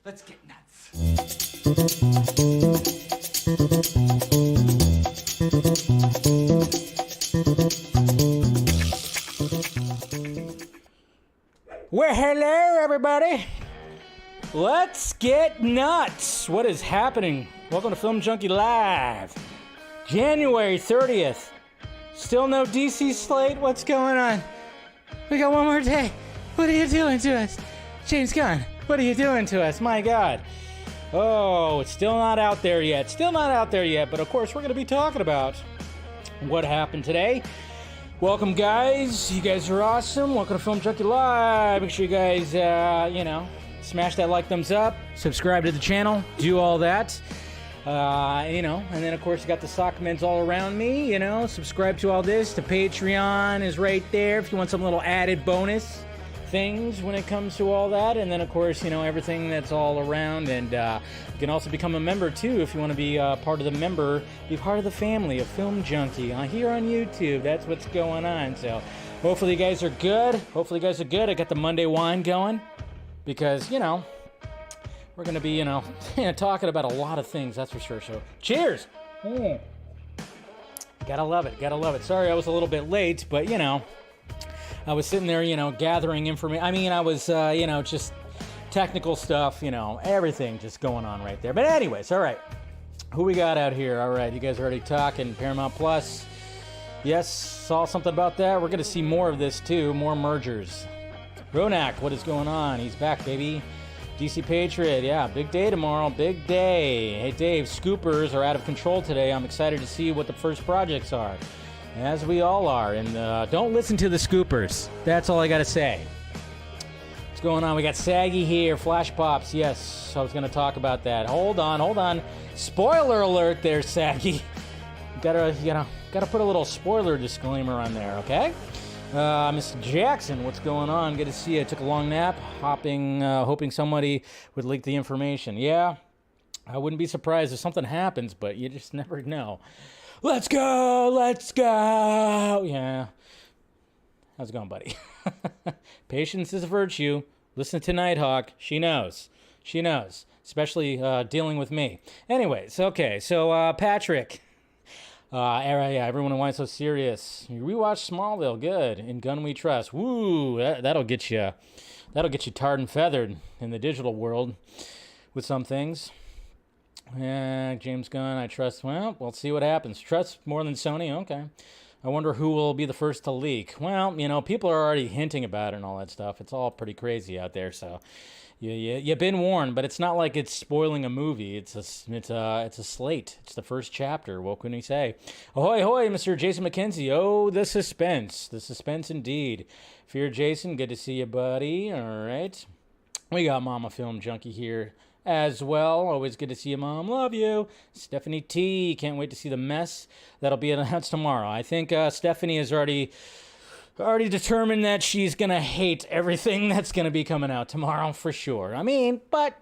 Let's get nuts. Well, hello, everybody. Let's get nuts. What is happening? Welcome to Film Junkee Live. January 30th. Still no DC slate? What's going on? We got one more day. What are you doing to us? James Gunn, what are you doing to us? My God. Oh, it's still not out there yet. Still not out there yet. But of course, we're going to be talking about what happened today. Welcome, guys. You guys are awesome. Welcome to Film Junkee Live. Make sure you guys, smash that like, thumbs up, subscribe to the channel, do all that. And then of course you got the sock men's all around me, subscribe to all this. The Patreon is right there if you want some little added bonus things when it comes to all that. And then of course, everything that's all around. And you can also become a member too if you want to be part of the family of Film Junkee here on YouTube. That's what's going on. So hopefully you guys are good. I got the Monday wine going because, we're going to be, talking about a lot of things, that's for sure. So, cheers! Gotta love it. Sorry I was a little bit late, but, I was sitting there, gathering information. I mean, I was, just technical stuff, everything just going on right there. But anyways, all right. Who we got out here? All right, you guys are already talking. Paramount Plus. Yes, saw something about that. We're going to see more of this, too. More mergers. Ronak, what is going on? He's back, baby. DC Patriot, yeah, big day tomorrow, big day. Hey, Dave, scoopers are out of control today. I'm excited to see what the first projects are, as we all are. And don't listen to the scoopers. That's all I got to say. What's going on? We got Saggy here, Flash Pops. Yes, I was going to talk about that. Hold on. Spoiler alert there, Saggy. Gotta put a little spoiler disclaimer on there, okay? Mr. Jackson, what's going on? Good to see you. Took a long nap, hoping somebody would leak the information. Yeah, I wouldn't be surprised if something happens, but you just never know. Let's go! Yeah. How's it going, buddy? Patience is a virtue. Listen to Nighthawk. She knows. Especially dealing with me. Anyways, okay, so Patrick. Everyone why so serious. You rewatched Smallville, good. In Gun We Trust. Woo, that'll get you tarred and feathered in the digital world with some things. Yeah, James Gunn, I trust. Well, we'll see what happens. Trust more than Sony, okay. I wonder who will be the first to leak. Well, people are already hinting about it and all that stuff. It's all pretty crazy out there, so you've been warned, but it's not like it's spoiling a movie. It's a slate. It's the first chapter. What can we say? Ahoy, hoy, Mr. Jason McKenzie. Oh, the suspense indeed. Fear Jason, good to see you, buddy. All right, we got Mama Film Junkee here as well. Always good to see you, Mom. Love you. Stephanie T. Can't wait to see the mess that'll be announced tomorrow. I think Stephanie has already determined that she's going to hate everything that's going to be coming out tomorrow for sure. I mean, but,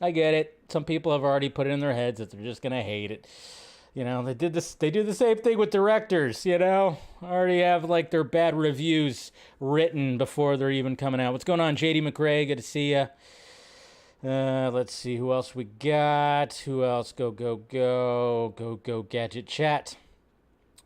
I get it. Some people have already put it in their heads that they're just going to hate it. They do the same thing with directors, already have like their bad reviews written before they're even coming out. What's going on, JD McRae? Good to see you. Let's see who else we got. Who else? Go, Gadget Chat.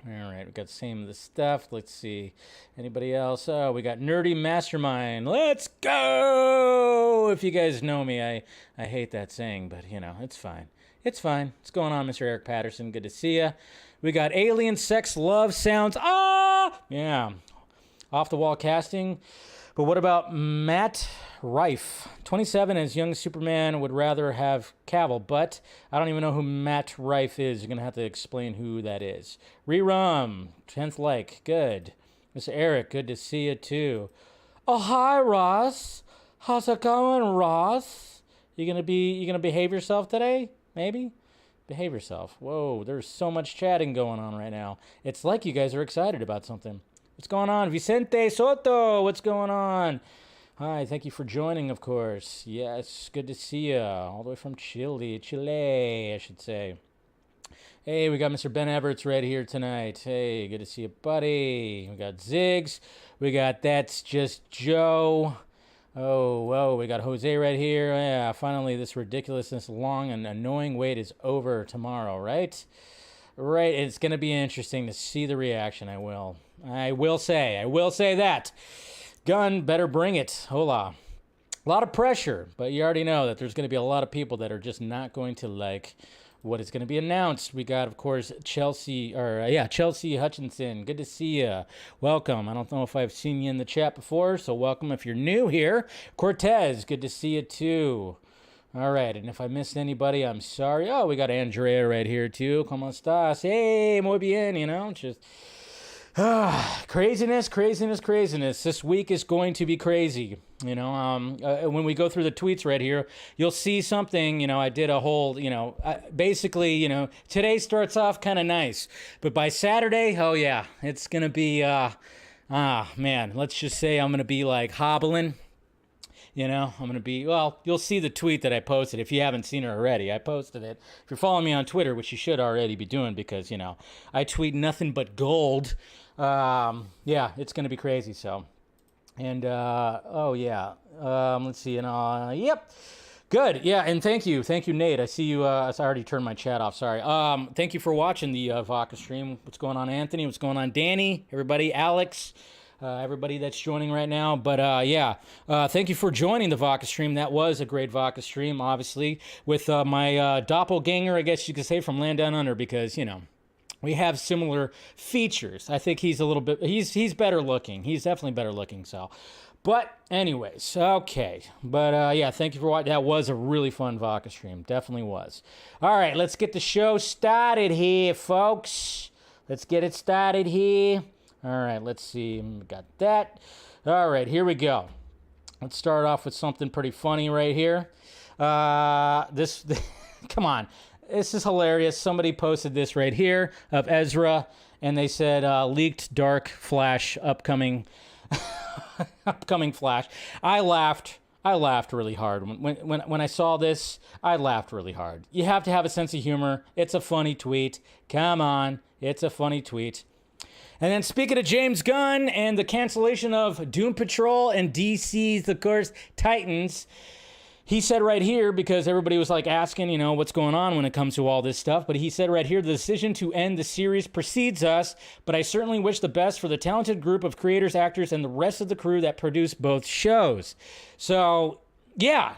All right, we got the same of the stuff. Let's see. Anybody else? Oh, we got Nerdy Mastermind. Let's go! If you guys know me, I hate that saying, but, it's fine. It's fine. What's going on, Mr. Eric Patterson? Good to see you. We got Alien Sex Love Sounds. Ah! Yeah. Off-the-wall casting. But what about Matt Rife? 27 as young Superman, would rather have Cavill, but I don't even know who Matt Rife is. You're going to have to explain who that is. Rerum, 10th like, good. Mr. Eric, good to see you too. Oh, hi, Ross. How's it going, Ross? You gonna behave yourself today? Maybe? Behave yourself. Whoa, there's so much chatting going on right now. It's like you guys are excited about something. What's going on? Vicente Soto, what's going on? Hi, thank you for joining, of course. Yes, good to see you. All the way from Chile, I should say. Hey, we got Mr. Ben Everts right here tonight. Hey, good to see you, buddy. We got Ziggs. We got That's Just Joe. Oh, we got Jose right here. Yeah, finally, this ridiculousness, long and annoying wait is over tomorrow, right? Right, it's going to be interesting to see the reaction. I will say that. Gunn, better bring it. Hola. A lot of pressure, but you already know that there's going to be a lot of people that are just not going to like what is going to be announced. We got, of course, Chelsea Hutchinson. Good to see you. Welcome. I don't know if I've seen you in the chat before, so welcome if you're new here. Cortez, good to see you too. All right, and if I missed anybody, I'm sorry. Oh, we got Andrea right here too. ¿Cómo estás? Hey, muy bien, just... craziness. This week is going to be crazy. When we go through the tweets right here, you'll see something, I did a whole, basically, today starts off kind of nice, but by Saturday, oh yeah, it's going to be, man, let's just say I'm going to be like hobbling. I'm going to be, well, you'll see the tweet that I posted if you haven't seen it already. I posted it. If you're following me on Twitter, which you should already be doing because, I tweet nothing but gold. Yeah, it's going to be crazy. So, and, let's see. Yep. Good. Yeah. And thank you, Nate. I see you. I already turned my chat off. Sorry. Thank you for watching the Vodka stream. What's going on, Anthony? What's going on, Danny? Everybody, Alex. Everybody that's joining right now. But thank you for joining the Vodka stream. That was a great Vodka stream, obviously, with my doppelganger, I guess you could say, from Land Down Under, because, we have similar features. I think he's a little bit, he's better looking. He's definitely better looking, so. But anyways, okay. But thank you for watching. That was a really fun Vodka stream. Definitely was. All right, let's get the show started here, folks. Let's get it started here. All right, let's see. We got that. All right, here we go. Let's start off with something pretty funny right here. Come on. This is hilarious. Somebody posted this right here of Ezra, and they said, leaked dark Flash upcoming Flash. I laughed really hard. When I saw this, I laughed really hard. You have to have a sense of humor. It's a funny tweet. Come on. It's a funny tweet. And then speaking of James Gunn and the cancellation of Doom Patrol and DC's, of course, Titans, he said right here, because everybody was like asking, what's going on when it comes to all this stuff, but he said right here, the decision to end the series precedes us, but I certainly wish the best for the talented group of creators, actors, and the rest of the crew that produced both shows. So, yeah.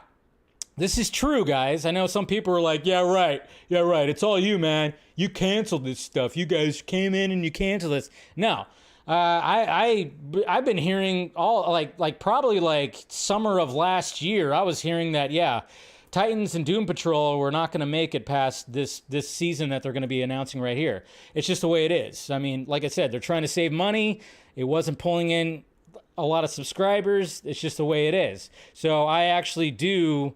This is true, guys. I know some people are like, yeah, right. It's all you, man. You canceled this stuff. You guys came in and you canceled this. No, I've been hearing all like probably like summer of last year. I was hearing that, yeah, Titans and Doom Patrol were not going to make it past this season that they're going to be announcing right here. It's just the way it is. I mean, like I said, they're trying to save money. It wasn't pulling in a lot of subscribers. It's just the way it is. So I actually do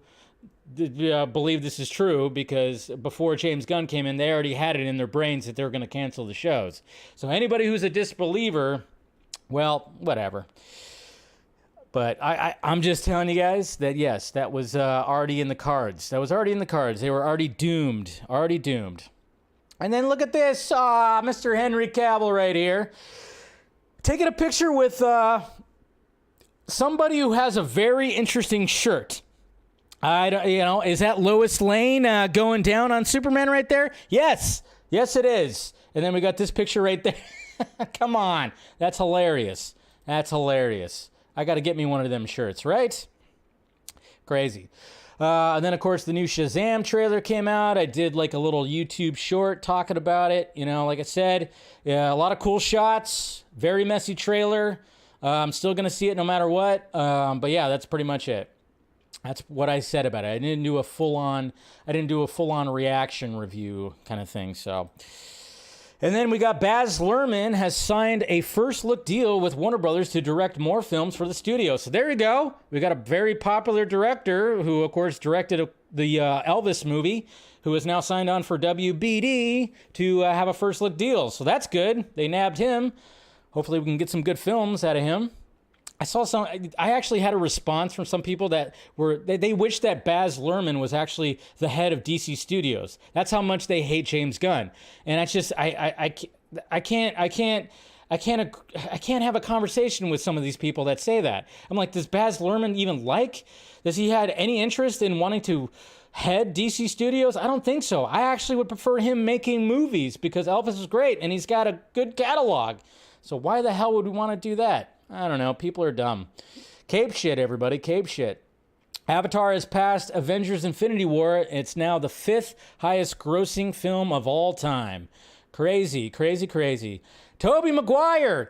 believe this is true, because before James Gunn came in, they already had it in their brains that they were going to cancel the shows. So anybody who's a disbeliever, well, whatever. But I'm just telling you guys that, yes, that was already in the cards. They were already doomed. And then look at this, Mr. Henry Cavill right here, taking a picture with somebody who has a very interesting shirt. Is that Lois Lane going down on Superman right there? Yes, it is. And then we got this picture right there. Come on, that's hilarious. I got to get me one of them shirts, right? Crazy. And then, of course, the new Shazam trailer came out. I did like a little YouTube short talking about it. Like I said, yeah, a lot of cool shots. Very messy trailer. I'm still going to see it no matter what. But yeah, that's pretty much it. That's what I said about it. I didn't do a full-on reaction review kind of thing. So, and then we got Baz Luhrmann has signed a first-look deal with Warner Brothers to direct more films for the studio. So there you go. We got a very popular director who, of course, directed the Elvis movie, who is now signed on for WBD to have a first-look deal. So that's good. They nabbed him. Hopefully we can get some good films out of him. I actually had a response from some people that they wish that Baz Luhrmann was actually the head of DC Studios. That's how much they hate James Gunn. And that's just, I can't I can't have a conversation with some of these people that say that. I'm like, does Baz Luhrmann even does he had any interest in wanting to head DC Studios? I don't think so. I actually would prefer him making movies because Elvis is great and he's got a good catalog. So why the hell would we want to do that? I don't know. People are dumb. Cape shit, everybody. Cape shit. Avatar has passed Avengers Infinity War. It's now the 5th highest grossing film of all time. Crazy, crazy, crazy. Tobey Maguire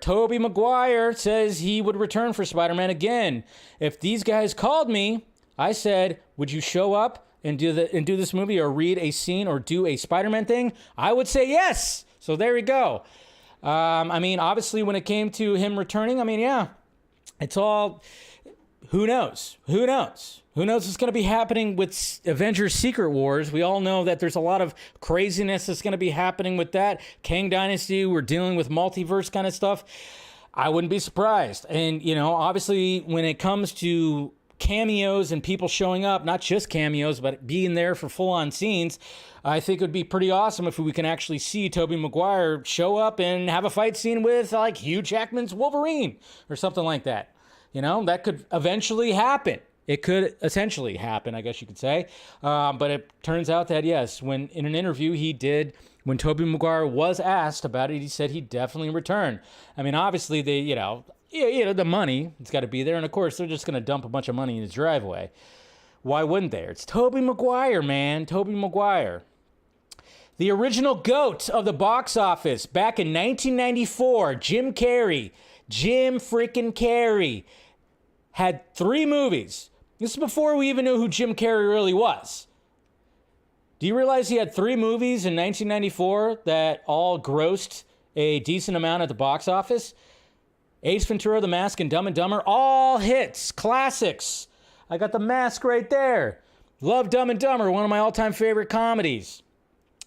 says he would return for Spider-Man again. If these guys called me, I said, would you show up and do this movie or read a scene or do a Spider-Man thing? I would say yes. So there we go. I mean, obviously when it came to him returning, I mean, yeah, it's all, who knows? Who knows what's going to be happening with Avengers Secret Wars? We all know that there's a lot of craziness that's going to be happening with that. Kang Dynasty, we're dealing with multiverse kind of stuff. I wouldn't be surprised. And, you know, obviously when it comes to cameos and people showing up, not just cameos, but being there for full-on scenes, I think it would be pretty awesome if we can actually see Tobey Maguire show up and have a fight scene with, like, Hugh Jackman's Wolverine or something like that. You know, that could eventually happen. It could essentially happen, I guess you could say. But it turns out that, yes, when in an interview when Tobey Maguire was asked about it, he said he'd definitely return. I mean, obviously, the money, it's got to be there. And, of course, they're just going to dump a bunch of money in his driveway. Why wouldn't they? It's Tobey Maguire, man. Tobey Maguire. The original GOAT of the box office back in 1994, Jim freaking Carrey, had 3 movies. This is before we even knew who Jim Carrey really was. Do you realize he had 3 movies in 1994 that all grossed a decent amount at the box office? Ace Ventura, The Mask, and Dumb and Dumber, all hits, classics. I got The Mask right there. Love Dumb and Dumber, one of my all-time favorite comedies.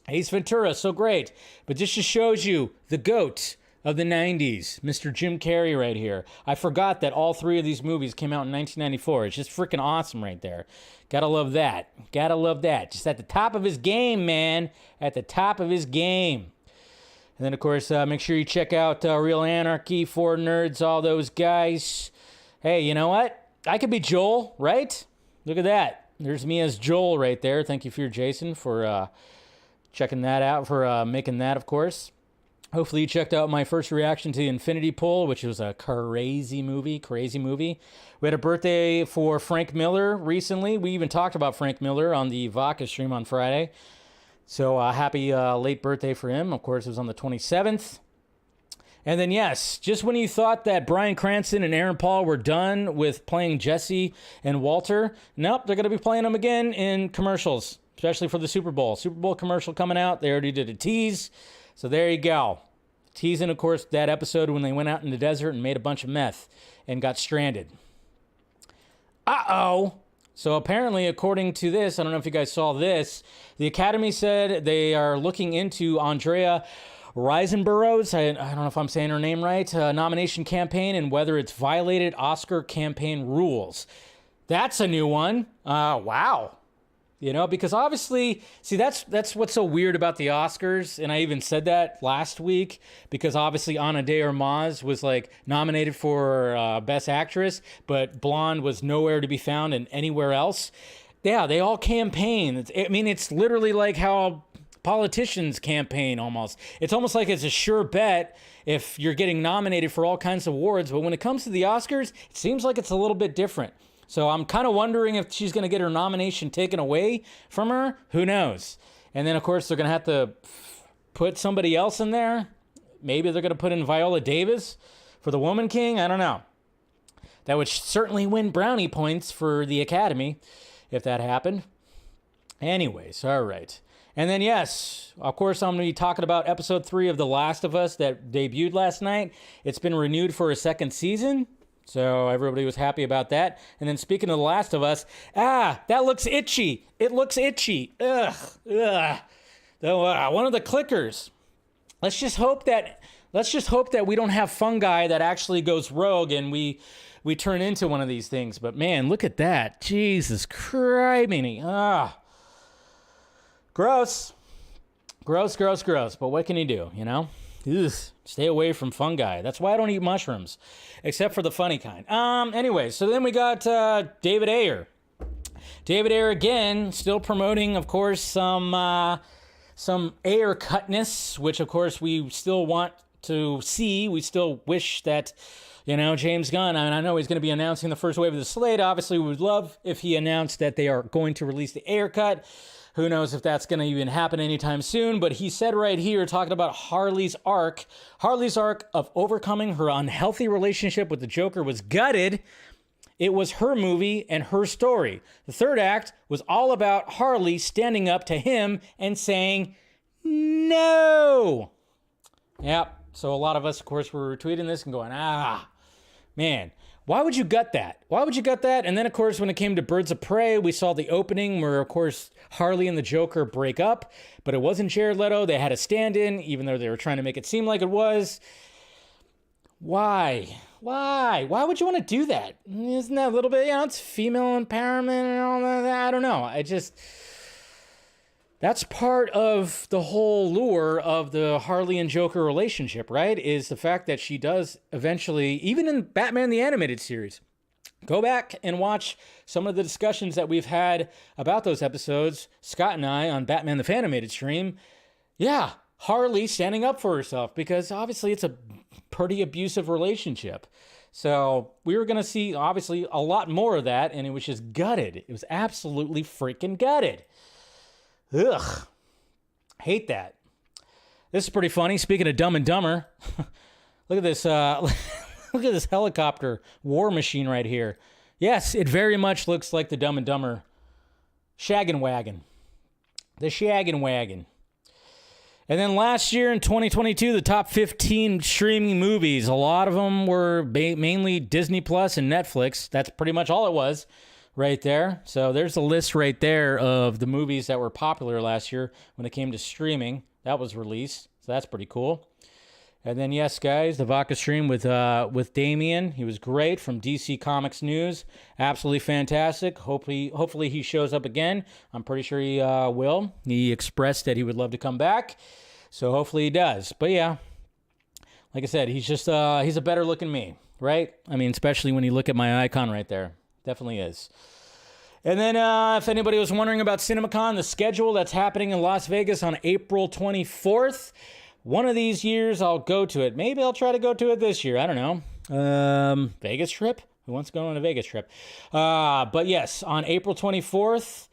Ace Ventura, so great. But this just shows you the GOAT of the 90s, Mr. Jim Carrey right here. I forgot that all 3 of these movies came out in 1994. It's just freaking awesome right there. Gotta love that. Gotta love that. Just at the top of his game, man. At the top of his game. And then, of course, make sure you check out Real Anarchy, 4 Nerds, all those guys. Hey, you know what? I could be Joel, right? Look at that. There's me as Joel right there. Thank you, Fear Jason, for checking that out, for making that, of course. Hopefully you checked out my first reaction to the Infinity Pool, which was a crazy movie. We had a birthday for Frank Miller recently. We even talked about Frank Miller on the Vodka stream on Friday. So happy late birthday for him. Of course, it was on the 27th. And then, yes, just when you thought that Bryan Cranston and Aaron Paul were done with playing Jesse and Walter, nope, they're going to be playing them again in commercials, especially for the Super Bowl. Super Bowl commercial coming out. They already did a tease. So there you go. Teasing, of course, that episode when they went out in the desert and made a bunch of meth and got stranded. Uh-oh. So apparently, according to this, I don't know if you guys saw this, the Academy said they are looking into Andrea Riseborough's, I don't know if I'm saying her name right, nomination campaign and whether it's violated Oscar campaign rules. That's a new one. Wow. You know, because obviously, see, that's what's so weird about the Oscars, and I even said that last week, because obviously Ana de Armas was, like, nominated for Best Actress, but Blonde was nowhere to be found in anywhere else. Yeah, they all campaign. It's literally like how politicians campaign almost. It's almost like it's a sure bet if you're getting nominated for all kinds of awards, but when it comes to the Oscars, it seems like it's a little bit different. So I'm kind of wondering if she's going to get her nomination taken away from her. Who knows? And then, of course, they're going to have to put somebody else in there. Maybe they're going to put in Viola Davis for the Woman King. I don't know. That would certainly win brownie points for the Academy if that happened. Anyways, all right. And then, yes, of course, I'm going to be talking about episode 3 of The Last of Us that debuted last night. It's been renewed for a 2nd season. So everybody was happy about that. And then speaking of The Last of Us, that looks itchy. It looks itchy. Ugh. One of the clickers. Let's just hope that we don't have fungi that actually goes rogue and we turn into one of these things. But man, look at that. Jesus Christ. Gross. But what can you do, you know? Ugh, stay away from fungi. That's why I don't eat mushrooms, except for the funny kind. Anyway, so then we got David Ayer. David Ayer again, still promoting, of course, some Ayer cutness, which of course we still want to see. We still wish that, James Gunn, I know he's going to be announcing the first wave of the slate. Obviously, we would love if he announced that they are going to release the Ayer cut. Who knows if that's going to even happen anytime soon, but he said right here, talking about Harley's arc of overcoming her unhealthy relationship with the Joker was gutted. It was her movie and her story. The third act was all about Harley standing up to him and saying, no. Yep. So a lot of us, of course, were retweeting this and going, man, why would you gut that? Why would you gut that? And then, of course, when it came to Birds of Prey, we saw the opening where, of course, Harley and the Joker break up, but it wasn't Jared Leto. They had a stand-in, even though they were trying to make it seem like it was. Why? Why would you want to do that? Isn't that a little bit, it's female empowerment and all that? I don't know. That's part of the whole lure of the Harley and Joker relationship, right? Is the fact that she does eventually, even in Batman the Animated Series, go back and watch some of the discussions that we've had about those episodes, Scott and I, on Batman the Fanimated stream. Yeah, Harley standing up for herself, because obviously it's a pretty abusive relationship. So we were going to see, obviously, a lot more of that, and it was just gutted. It was absolutely freaking gutted. Ugh. Hate that. This is pretty funny. Speaking of Dumb and Dumber, look at this. Look at this helicopter war machine right here. Yes, it very much looks like the Dumb and Dumber shaggin' wagon. The shaggin' wagon. And then last year in 2022, the top 15 streaming movies, a lot of them were mainly Disney Plus and Netflix. That's pretty much all it was right there. So there's a list right there of the movies that were popular last year when it came to streaming. That was released. So that's pretty cool. And then, yes, guys, the Vodka stream with Damien. He was great from DC Comics News. Absolutely fantastic. Hopefully he shows up again. I'm pretty sure he will. He expressed that he would love to come back. So hopefully he does. But yeah, like I said, he's just he's a better looking me, right? I mean, especially when you look at my icon right there. Definitely is. And then if anybody was wondering about CinemaCon, the schedule that's happening in Las Vegas on April 24th. One of these years, I'll go to it. Maybe I'll try to go to it this year. I don't know. Vegas trip? Who wants to go on a Vegas trip? But yes, on April 24th,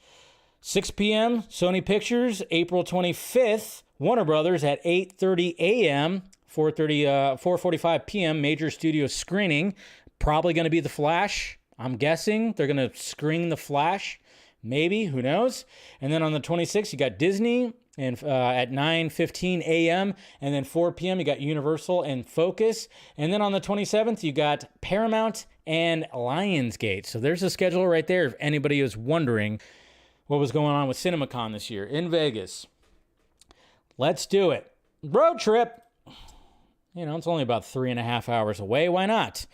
6 p.m., Sony Pictures. April 25th, Warner Brothers at 8:30 a.m., 4:45 p.m., major studio screening. Probably going to be The Flash. I'm guessing they're going to screen The Flash. Maybe. Who knows? And then on the 26th, you got Disney. And at 9:15 a.m. and then 4 p.m. you got Universal and Focus. And then on the 27th you got Paramount and Lionsgate. So there's a schedule right there if anybody is wondering what was going on with CinemaCon this year in Vegas. Let's do it. Road trip. It's only about 3.5 hours away. Why not?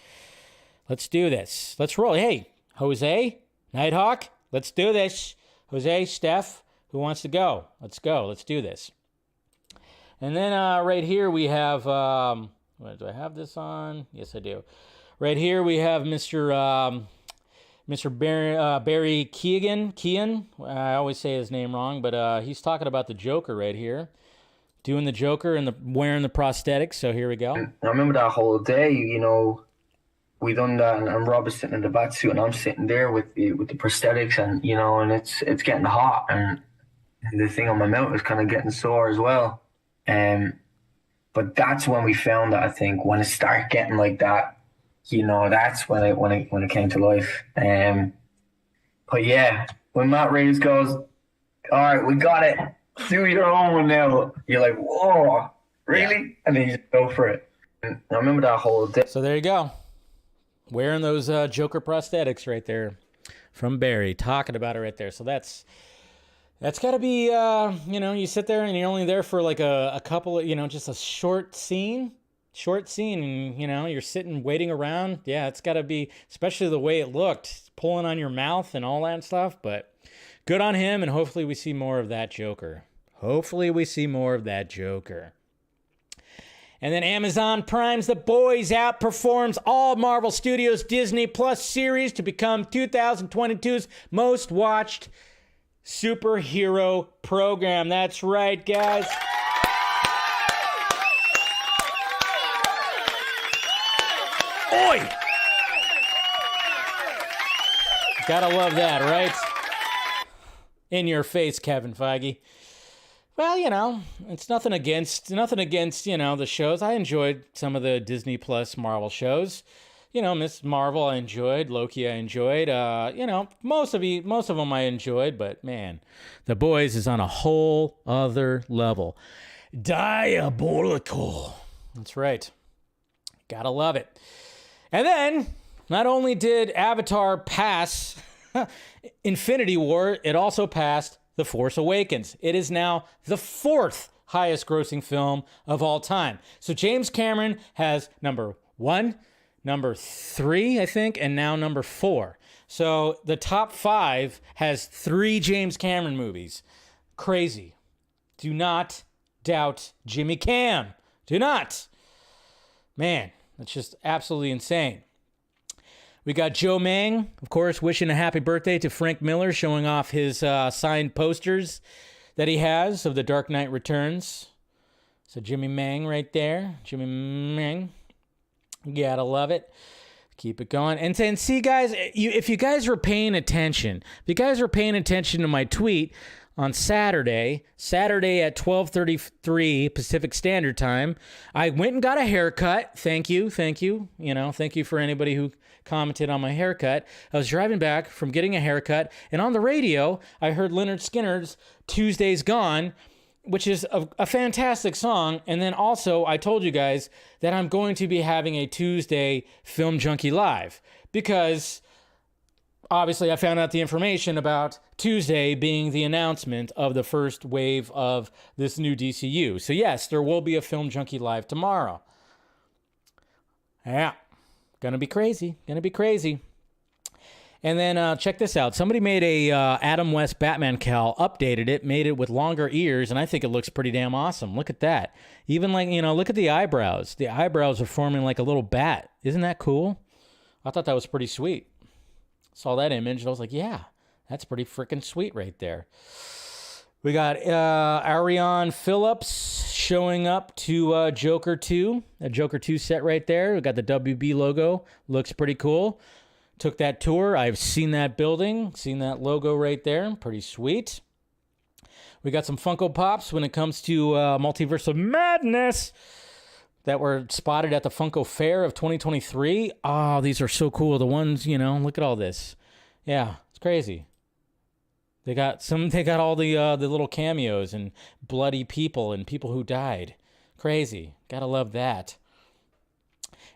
Let's do this. Let's roll. Hey, Jose, Nighthawk, let's do this. Jose, Steph. Who wants to go? Let's go. Let's do this. And then right here we have, do I have this on? Yes, I do. Right here we have Mr. Barry Keoghan. I always say his name wrong, but he's talking about the Joker right here. Doing the Joker and wearing the prosthetics. So here we go. I remember that whole day, we done that, and Rob is sitting in the bat suit, and I'm sitting there with the prosthetics, and and it's getting hot, and the thing on my mouth is kind of getting sore as well. But that's when we found that, I think, when it started getting like that, that's when it came to life. But yeah, when Matt Reeves goes, all right, we got it. Do your own one now. You're like, whoa, really? Yeah. And then you just go for it. And I remember that whole day. So there you go. Wearing those Joker prosthetics right there from Barry, talking about it right there. So that's got to be, you sit there and you're only there for like a couple of, just a short scene, and, you're sitting waiting around. Yeah, it's got to be, especially the way it looked, pulling on your mouth and all that stuff. But good on him, and hopefully we see more of that Joker. And then Amazon Prime's The Boys outperforms all Marvel Studios Disney Plus series to become 2022's most watched superhero program. That's right, guys. Oi! Gotta love that, right? In your face, Kevin Feige. Well, you know, it's nothing against, you know, the shows. I enjoyed some of the Disney Plus Marvel shows. You know, Miss Marvel I enjoyed, Loki I enjoyed. You know, most of them I enjoyed, but man, The Boys is on a whole other level. Diabolical. That's right. Gotta love it. And then, not only did Avatar pass Infinity War, it also passed The Force Awakens. It is now the 4th highest grossing film of all time. So James Cameron has number 1, number 3, I think, and now number 4. So the top 5 has 3 James Cameron movies. Crazy. Do not doubt Jimmy Cam. Do not. Man, that's just absolutely insane. We got Joe Mang, of course, wishing a happy birthday to Frank Miller, showing off his signed posters that he has of The Dark Knight Returns. So Jimmy Mang right there. Jimmy Mang. You gotta love it. Keep it going. And see, guys, if you guys were paying attention, to my tweet on Saturday at 12:33 Pacific Standard Time, I went and got a haircut. Thank you. You know, thank you for anybody who commented on my haircut. I was driving back from getting a haircut, and on the radio, I heard Lynyrd Skynyrd's Tuesday's Gone, which is a fantastic song. And then also, I told you guys that I'm going to be having a Tuesday Film Junkee Live, because obviously I found out the information about Tuesday being the announcement of the first wave of this new DCU. So yes, there will be a Film Junkee Live tomorrow. Yeah. Gonna be crazy. And then check this out. Somebody made a Adam West Batman cowl, updated it, made it with longer ears, and I think it looks pretty damn awesome. Look at that. Even like, you know, look at the eyebrows. The eyebrows are forming like a little bat. Isn't that cool? I thought that was pretty sweet. Saw that image, and I was like, yeah, that's pretty freaking sweet right there. We got Ariane Phillips showing up to Joker 2. A Joker 2 set right there. We got the WB logo. Looks pretty cool. Took that tour. I've seen that building. Seen that logo right there. Pretty sweet. We got some Funko Pops when it comes to Multiverse of Madness that were spotted at the Funko Fair of 2023. Oh, these are so cool. The ones, you know, look at all this. Yeah, it's crazy. They got all the little cameos and bloody people and people who died. Crazy. Gotta love that.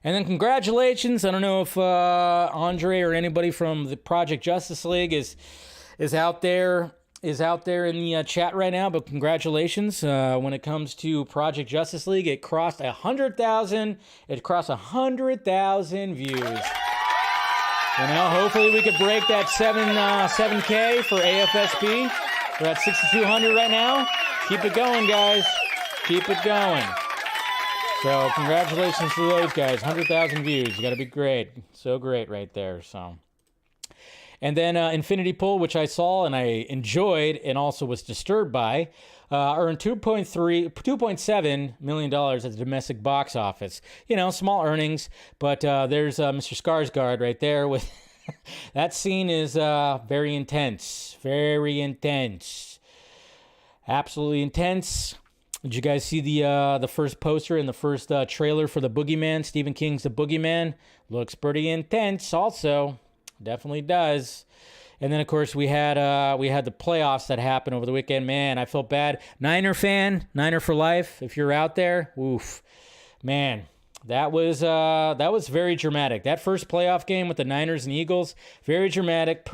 And then congratulations. I don't know if Andre or anybody from the Project Justice League is out there in the chat right now, but congratulations. When it comes to Project Justice League, it crossed 100,000. It crossed 100,000 views. You know, hopefully we could break that 7K for AFSP. We're at 6,200 right now. Keep it going, guys. Keep it going. So congratulations to those guys. 100,000 views. You got to be great. So great right there. So, and then Infinity Pool, which I saw and I enjoyed and also was disturbed by, earned $2.7 million at the domestic box office. You know, small earnings, but there's Mr. Skarsgård right there with that scene is very intense. Very intense. Absolutely intense. Did you guys see the first poster and the first trailer for The Boogeyman? Stephen King's The Boogeyman. Looks pretty intense also. Definitely does. And then, of course, we had the playoffs that happened over the weekend. Man, I felt bad. Niner fan, Niner for life. If you're out there, oof. Man, that was very dramatic. That first playoff game with the Niners and Eagles, very dramatic.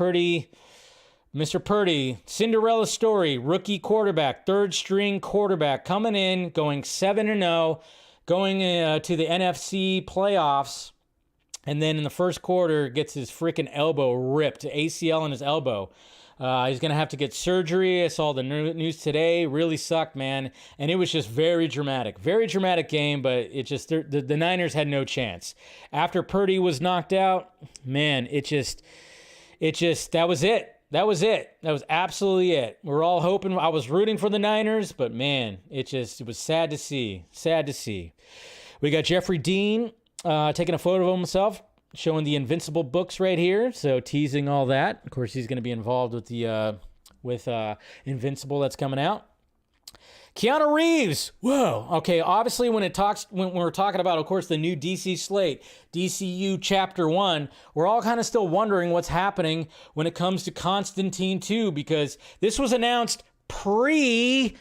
Mr. Purdy, Cinderella story, rookie quarterback, third string quarterback, coming in, going 7-0, going to the NFC playoffs, and then in the first quarter gets his freaking elbow ripped, ACL in his elbow. He's going to have to get surgery. I saw the news today. Really sucked, man. And it was just very dramatic. Very dramatic game, but it just, the Niners had no chance. After Purdy was knocked out, man, that was it. That was it. That was absolutely it. We're all hoping. I was rooting for the Niners, but man, it was sad to see. Sad to see. We got Jeffrey Dean taking a photo of himself, showing the Invincible books right here. So teasing all that. Of course, he's going to be involved with the Invincible that's coming out. Keanu Reeves. Whoa. Okay. Obviously, when we're talking about, of course, the new DC slate, DCU Chapter 1, we're all kind of still wondering what's happening when it comes to Constantine 2, because this was announced pre-Gunn.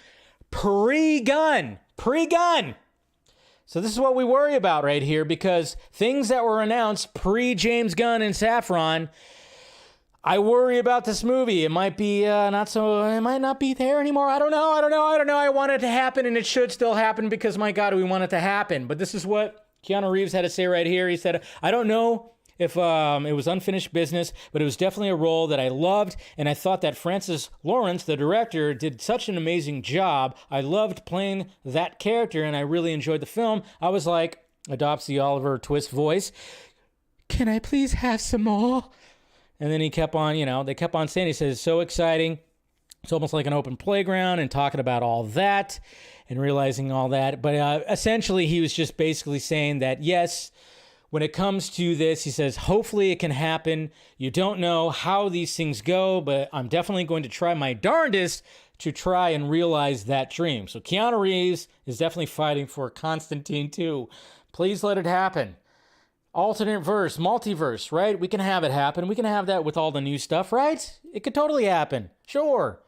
So this is what we worry about right here, because things that were announced pre-James Gunn and Safran, I worry about this movie. It might be it might not be there anymore. I don't know. I want it to happen, and it should still happen because, my God, we want it to happen. But this is what Keanu Reeves had to say right here. He said, I don't know if it was unfinished business, but it was definitely a role that I loved, and I thought that Francis Lawrence, the director, did such an amazing job. I loved playing that character, and I really enjoyed the film. I was like, adopts the Oliver Twist voice, can I please have some more? And then he kept on, they kept on saying, he says, it's so exciting. It's almost like an open playground, and talking about all that and realizing all that. But essentially, he was just basically saying that, yes, when it comes to this, he says, hopefully it can happen. You don't know how these things go, but I'm definitely going to try my darndest to try and realize that dream. So Keanu Reeves is definitely fighting for Constantine 2. Please let it happen. Alternate verse, multiverse, right? We can have it happen. We can have that with all the new stuff, right? It could totally happen. Sure.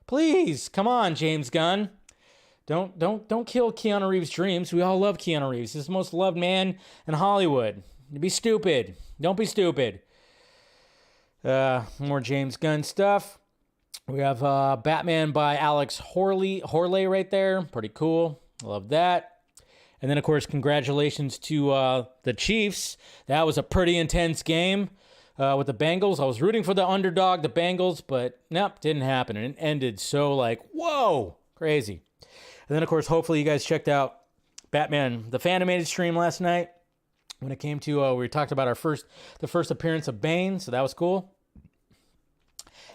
Please, come on, James Gunn. Don't kill Keanu Reeves' dreams. We all love Keanu Reeves. He's the most loved man in Hollywood. Be stupid. Don't be stupid. More James Gunn stuff. We have Batman by Alex Horley right there. Pretty cool. Love that. And then, of course, congratulations to the Chiefs. That was a pretty intense game with the Bengals. I was rooting for the underdog, the Bengals, but nope, didn't happen. And it ended so whoa, crazy. And then, of course, hopefully you guys checked out Batman, the Fanimated stream last night when it came to, we talked about the first appearance of Bane, so that was cool.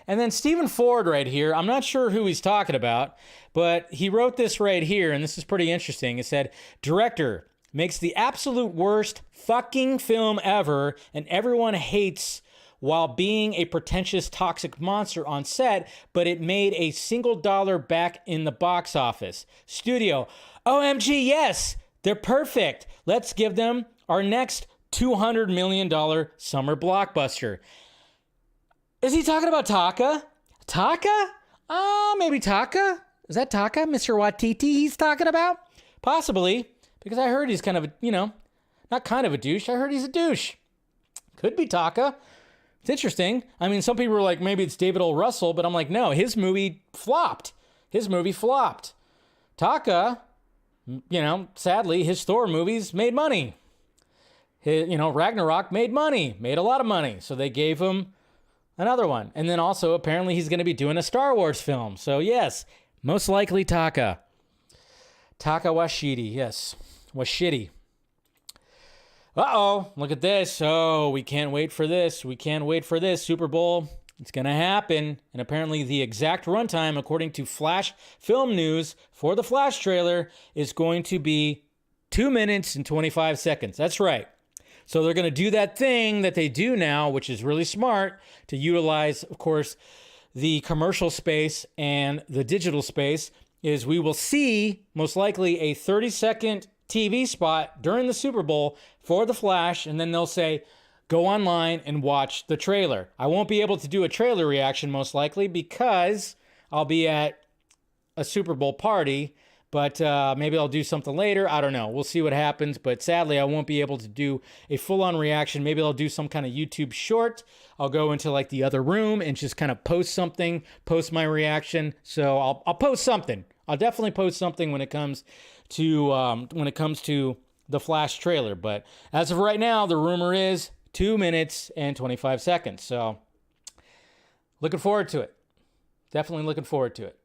And then Stephen Ford right here, I'm not sure who he's talking about, but he wrote this right here, and this is pretty interesting. It said, director makes the absolute worst fucking film ever, and everyone hates while being a pretentious toxic monster on set, but it made a $1 back in the box office. Studio, OMG, yes, they're perfect. Let's give them our next $200 million summer blockbuster. Is he talking about Taka? Taka? Maybe Taka? Is that Taka? Mr. Watiti he's talking about? Possibly, because I heard he's kind of not kind of a douche. I heard he's a douche. Could be Taka. It's interesting. I mean, some people were like, maybe it's David O. Russell, but I'm like, no, his movie flopped. Taka, sadly, his Thor movies made money. Ragnarok made money, made a lot of money. So they gave him another one. And then also, apparently, he's going to be doing a Star Wars film. So, yes, most likely Taka. Taka Waititi, yes. Waititi. Uh-oh, look at this. Oh, we can't wait for this. Super Bowl. It's going to happen. And apparently the exact runtime, according to Flash Film News, for the Flash trailer is going to be 2 minutes and 25 seconds. That's right. So they're going to do that thing that they do now, which is really smart, to utilize, of course, the commercial space and the digital space, is we will see, most likely, a 30-second TV spot during the Super Bowl for the Flash, and then they'll say, go online and watch the trailer. I won't be able to do a trailer reaction, most likely, because I'll be at a Super Bowl party, but maybe I'll do something later. I don't know. We'll see what happens, but sadly, I won't be able to do a full-on reaction. Maybe I'll do some kind of YouTube short. I'll go into the other room and just kind of post my reaction. So I'll post something. I'll definitely post something when it comes to the Flash trailer. But as of right now, the rumor is 2 minutes and 25 seconds. So looking forward to it. Definitely looking forward to it.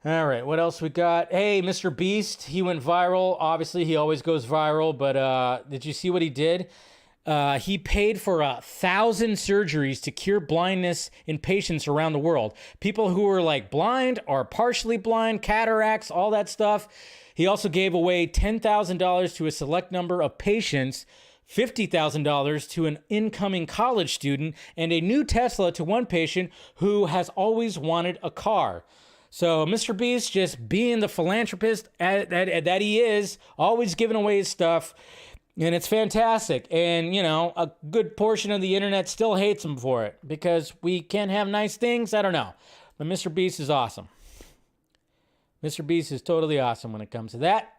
All right, what else we got? Hey, Mr. Beast, he went viral. Obviously, he always goes viral, but did you see what he did? He paid for 1,000 surgeries to cure blindness in patients around the world. People who are like blind or partially blind, cataracts, all that stuff. He also gave away $10,000 to a select number of patients, $50,000 to an incoming college student, and a new Tesla to one patient who has always wanted a car. So Mr. Beast just being the philanthropist that he is, always giving away his stuff. And it's fantastic. And, you know, a good portion of the internet still hates him for it because we can't have nice things. I don't know. But Mr. Beast is awesome. Mr. Beast is totally awesome when it comes to that.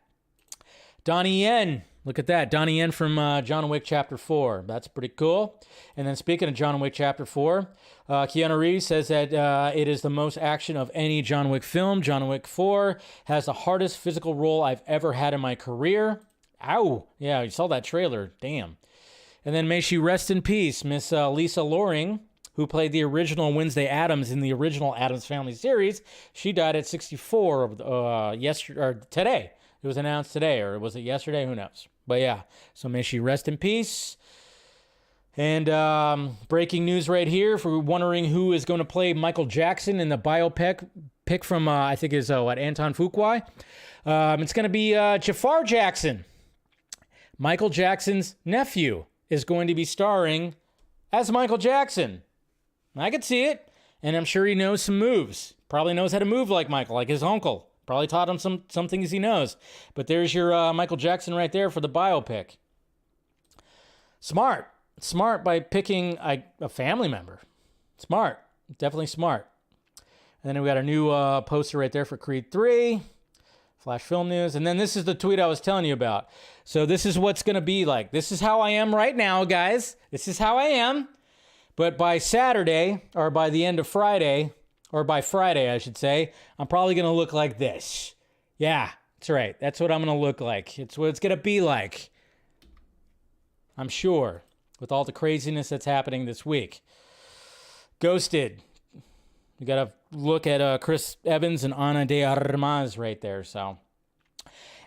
Donnie Yen. Look at that. Donnie Yen from John Wick Chapter 4. That's pretty cool. And then speaking of John Wick Chapter 4, Keanu Reeves says that it is the most action of any John Wick film. John Wick 4 has the hardest physical role I've ever had in my career. Ow. Yeah, you saw that trailer. Damn. And then may she rest in peace, Miss Lisa Loring, who played the original Wednesday Addams in the original Addams Family series. She died at 64 yesterday or today. It was announced today, or was it yesterday? Who knows? But yeah, so may she rest in peace. And breaking news right here, if we're wondering who is going to play Michael Jackson in the biopic from, I think is, Anton Fuqua. It's going to be Jafar Jackson. Michael Jackson's nephew is going to be starring as Michael Jackson. I could see it, and I'm sure he knows some moves. Probably knows how to move like Michael, like his uncle. Probably taught him some things he knows. But there's your Michael Jackson right there for the biopic. Smart. Smart by picking a family member. Smart. Definitely smart. And then we got a new poster right there for Creed 3. Flash Film News. And then this is the tweet I was telling you about. So this is what's going to be like. This is how I am right now, guys. This is how I am. But by Saturday, or by the end of Friday, or by Friday, I should say, I'm probably going to look like this. Yeah, that's right. That's what I'm going to look like. It's what it's going to be like. I'm sure. With all the craziness that's happening this week. Ghosted. We got to look at Chris Evans and Ana de Armas right there. So,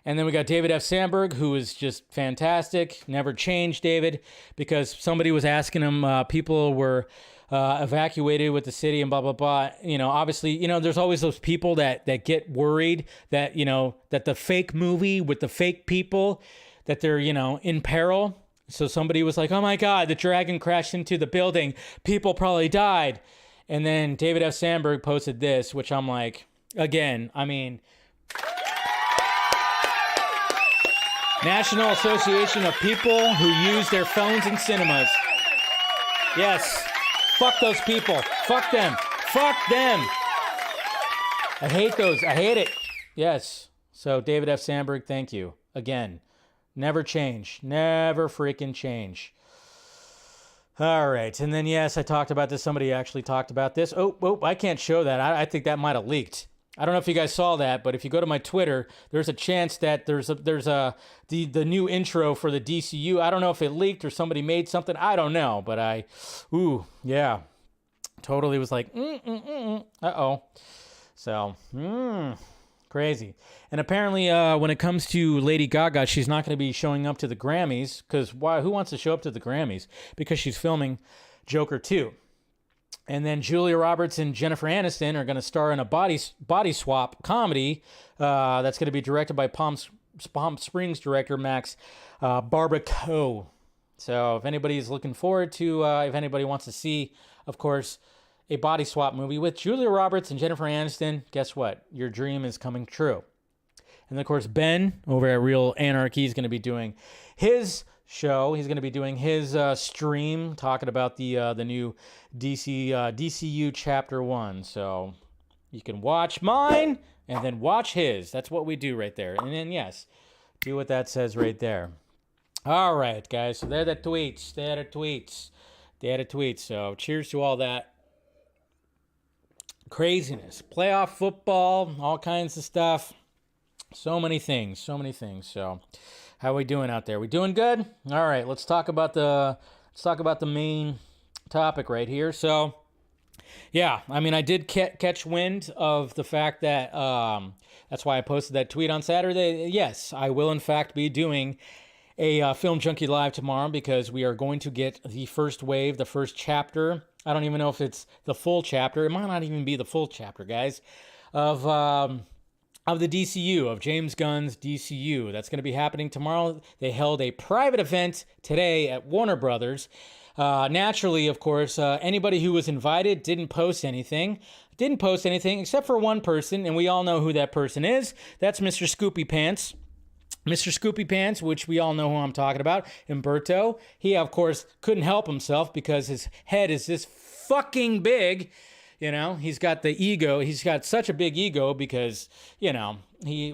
and then we got David F. Sandberg, who is just fantastic. Never changed, David, because somebody was asking him. People were evacuated with the city and blah blah blah. You know, obviously, you know, there's always those people that get worried that, you know, that the fake movie with the fake people, that they're, you know, in peril. So somebody was like, "Oh my God, the dragon crashed into the building. People probably died." And then David F. Sandberg posted this, which I'm like, again, I mean, National Association of People Who Use Their Phones in Cinemas. Yes. Fuck those people. Fuck them. Fuck them. I hate those. I hate it. Yes. So David F. Sandberg, thank you. Again, never change. Never freaking change. All right. And then, yes, I talked about this. Somebody actually talked about this. Oh, I can't show that. I think that might have leaked. I don't know if you guys saw that, but if you go to my Twitter, there's a chance that there's the new intro for the DCU. I don't know if it leaked or somebody made something. I don't know, but yeah, totally was like, uh-oh. So, crazy. And apparently, when it comes to Lady Gaga, she's not going to be showing up to the Grammys, because why? Who wants to show up to the Grammys? Because she's filming Joker 2. And then Julia Roberts and Jennifer Aniston are going to star in a body swap comedy that's going to be directed by Palm Springs director Max Barbacoa. So if anybody's looking forward to, if anybody wants to see, of course, a body swap movie with Julia Roberts and Jennifer Aniston, guess what? Your dream is coming true. And then, of course, Ben over at Real Anarchy is going to be doing his show. He's going to be doing his stream talking about the new DCU Chapter 1. So you can watch mine and then watch his. That's what we do right there. And then, yes, do what that says right there. All right, guys. So they're the tweets. So cheers to all that craziness. Playoff football, all kinds of stuff. So many things. So how are we doing out there? We doing good? All right, let's talk about the main topic right here. So Yeah, I mean, I did catch wind of the fact that that's why I posted that tweet on Saturday. Yes, I will in fact be doing a Film Junkie Live tomorrow because we are going to get the first wave, the first chapter. I don't even know if it's the full chapter. It might not even be the full chapter, guys, of the DCU, of James Gunn's DCU. That's going to be happening tomorrow. They held a private event today at Warner Brothers. Naturally, of course, anybody who was invited didn't post anything. Didn't post anything except for one person, and we all know who that person is. That's Mr. Scoopy Pants. Mr. Scoopy Pants, which we all know who I'm talking about, Umberto. He, of course, couldn't help himself because his head is this fucking big. You know, he's got the ego. He's got such a big ego because, you know,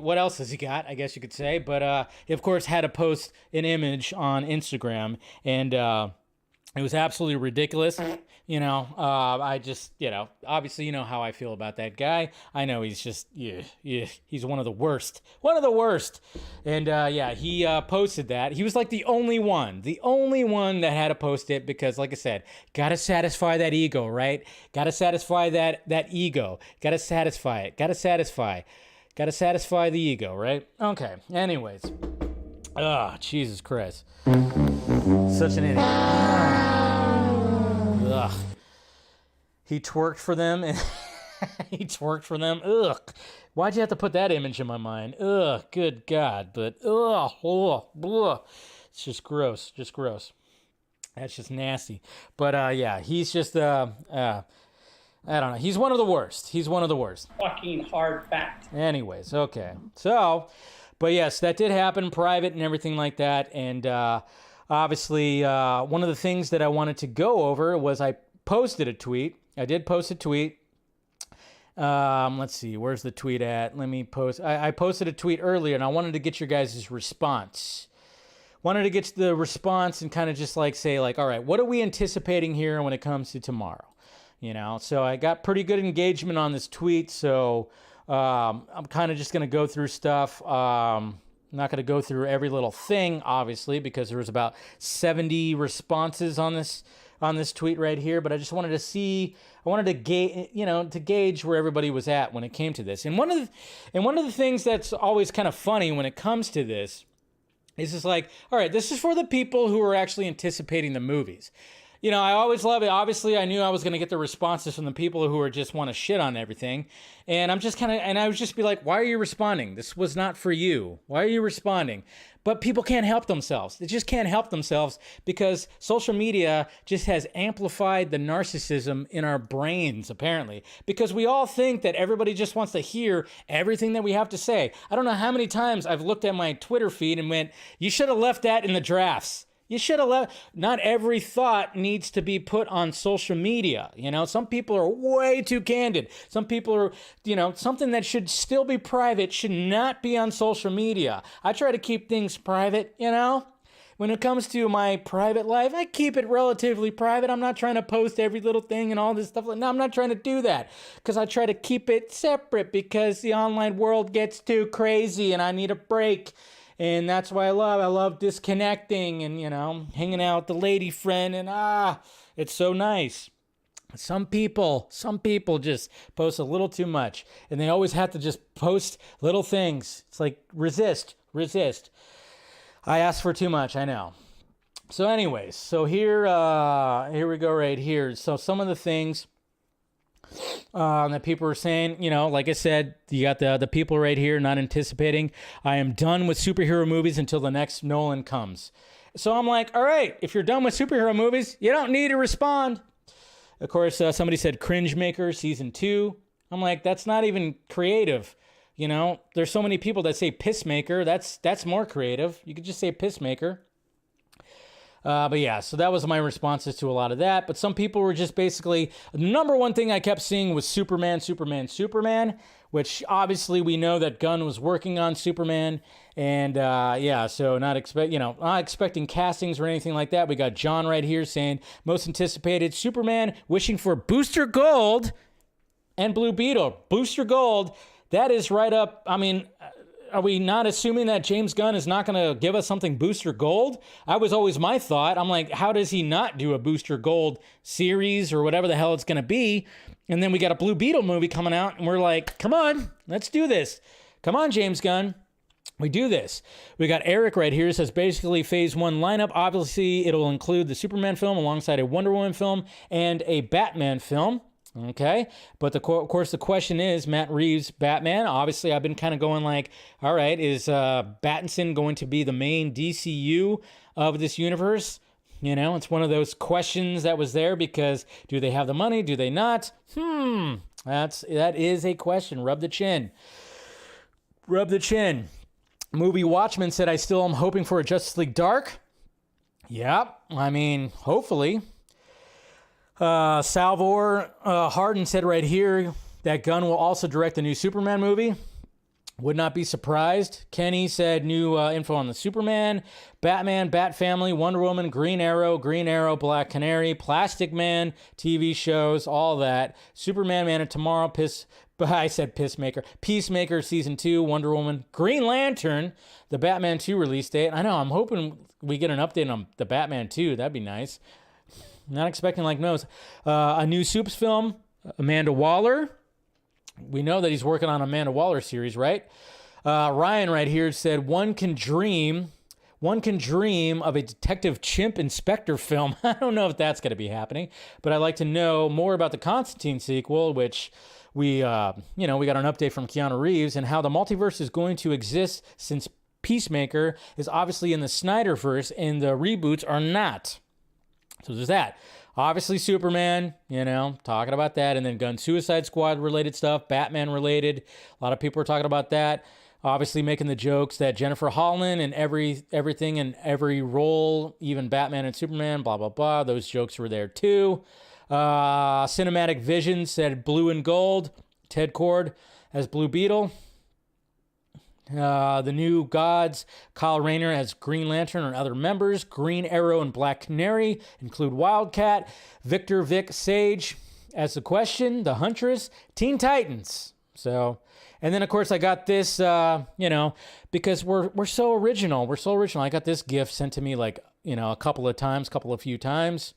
what else has he got, I guess you could say. But he, of course, had to post an image on Instagram, and it was absolutely ridiculous. You know, I just, you know, obviously you know how I feel about that guy. I know he's just, he's one of the worst. One of the worst. And yeah, he posted that. He was like the only one that had to post it because, like I said, gotta satisfy that ego, right? Gotta satisfy that ego. Gotta satisfy it. Gotta satisfy the ego, right? Okay, anyways. Jesus Christ. Such an idiot. Ugh. He twerked for them and he twerked for them. Ugh. Why'd you have to put that image in my mind? Ugh, good God. But it's just gross. Just gross. That's just nasty. But yeah, he's just I don't know. He's one of the worst. He's one of the worst. Fucking hard fact. Anyways, okay. So, but yes, that did happen, private and everything like that. And obviously, one of the things that I wanted to go over was I posted a tweet. I did post a tweet. Let's see, where's the tweet at? Let me post. I posted a tweet earlier, and I wanted to get your guys' response. Wanted to get the response and kind of just like say, like, all right, what are we anticipating here when it comes to tomorrow? You know, so I got pretty good engagement on this tweet, so I'm kind of just going to go through stuff. I'm not going to go through every little thing, obviously, because there was about 70 responses on this tweet right here. But I just wanted to see, I wanted to gauge where everybody was at when it came to this. And one of the things that's always kind of funny when it comes to this is just like, all right, this is for the people who are actually anticipating the movies. You know, I always love it. Obviously, I knew I was going to get the responses from the people who are just want to shit on everything. And I'm just and I would just be like, why are you responding? This was not for you. Why are you responding? But people can't help themselves. They just can't help themselves because social media just has amplified the narcissism in our brains, apparently. Because we all think that everybody just wants to hear everything that we have to say. I don't know how many times I've looked at my Twitter feed and went, you should have left that in the drafts. You should have left. Not every thought needs to be put on social media. You know, some people are way too candid. Some people are, you know, something that should still be private should not be on social media. I try to keep things private, you know. When it comes to my private life, I keep it relatively private. I'm not trying to post every little thing and all this stuff. No, I'm not trying to do that because I try to keep it separate because the online world gets too crazy and I need a break. And that's why I love disconnecting and, you know, hanging out with the lady friend and it's so nice. Some people just post a little too much and they always have to just post little things. It's like resist. I ask for too much, I know. So anyways, so here we go right here. So some of the things that people are saying, you know, like I said, you got the people right here not anticipating. I am done with superhero movies until the next Nolan comes. So I'm like, all right, if you're done with superhero movies, you don't need to respond. Of course, somebody said Cringe Maker Season 2. I'm like, that's not even creative. You know, there's so many people that say Pissmaker. That's more creative. You could just say Pissmaker. But yeah, so that was my responses to a lot of that. But some people were just basically, the number one thing I kept seeing was Superman, which obviously we know that Gunn was working on Superman. And yeah, so not expecting castings or anything like that. We got John right here saying most anticipated Superman, wishing for Booster Gold and Blue Beetle. Booster Gold, that is right up, I mean, Are we not assuming that James Gunn is not going to give us something Booster Gold? I was always my thought. I'm like, how does he not do a Booster Gold series or whatever the hell it's going to be? And then we got a Blue Beetle movie coming out, and we're like, come on, let's do this. Come on, James Gunn. We do this. We got Eric right here. It says basically phase 1 lineup. Obviously, it'll include the Superman film alongside a Wonder Woman film and a Batman film. Okay, but of course the question is Matt Reeves' Batman. Obviously, I've been kind of going like, all right, is Pattinson going to be the main DCU of this universe? You know, it's one of those questions that was there because do they have the money? Do they not? That is a question. Rub the chin. Rub the chin. Movie Watchmen said I still am hoping for a Justice League Dark. Yeah, I mean, hopefully. Salvor Hardin said right here that Gunn will also direct the new Superman movie. Would not be surprised. Kenny said new info on the Superman, Batman, Bat Family, Wonder Woman, Green Arrow, Black Canary, Plastic Man, TV shows, all that. Superman, Man of Tomorrow, Peacemaker Season 2, Wonder Woman, Green Lantern, the Batman 2 release date. I know, I'm hoping we get an update on the Batman 2. That'd be nice. Not expecting like nose. A new Supes film, Amanda Waller. We know that he's working on Amanda Waller series, right? Ryan right here said one can dream of a Detective Chimp Inspector film. I don't know if that's going to be happening, but I'd like to know more about the Constantine sequel, which we got an update from Keanu Reeves and how the multiverse is going to exist since Peacemaker is obviously in the Snyderverse and the reboots are not. So there's that. Obviously Superman, talking about that. And then Gunn Suicide Squad related stuff, Batman related. A lot of people are talking about that. Obviously making the jokes that Jennifer Holland and everything in every role, even Batman and Superman, blah, blah, blah. Those jokes were there too. Cinematic Vision said blue and gold. Ted Kord as Blue Beetle. The new gods, Kyle Rayner as Green Lantern and other members. Green Arrow and Black Canary include Wildcat. Victor Vic Sage as the Question, the Huntress, Teen Titans. So, and then of course I got this, because we're so original. We're so original. I got this gift sent to me like, a couple of few times.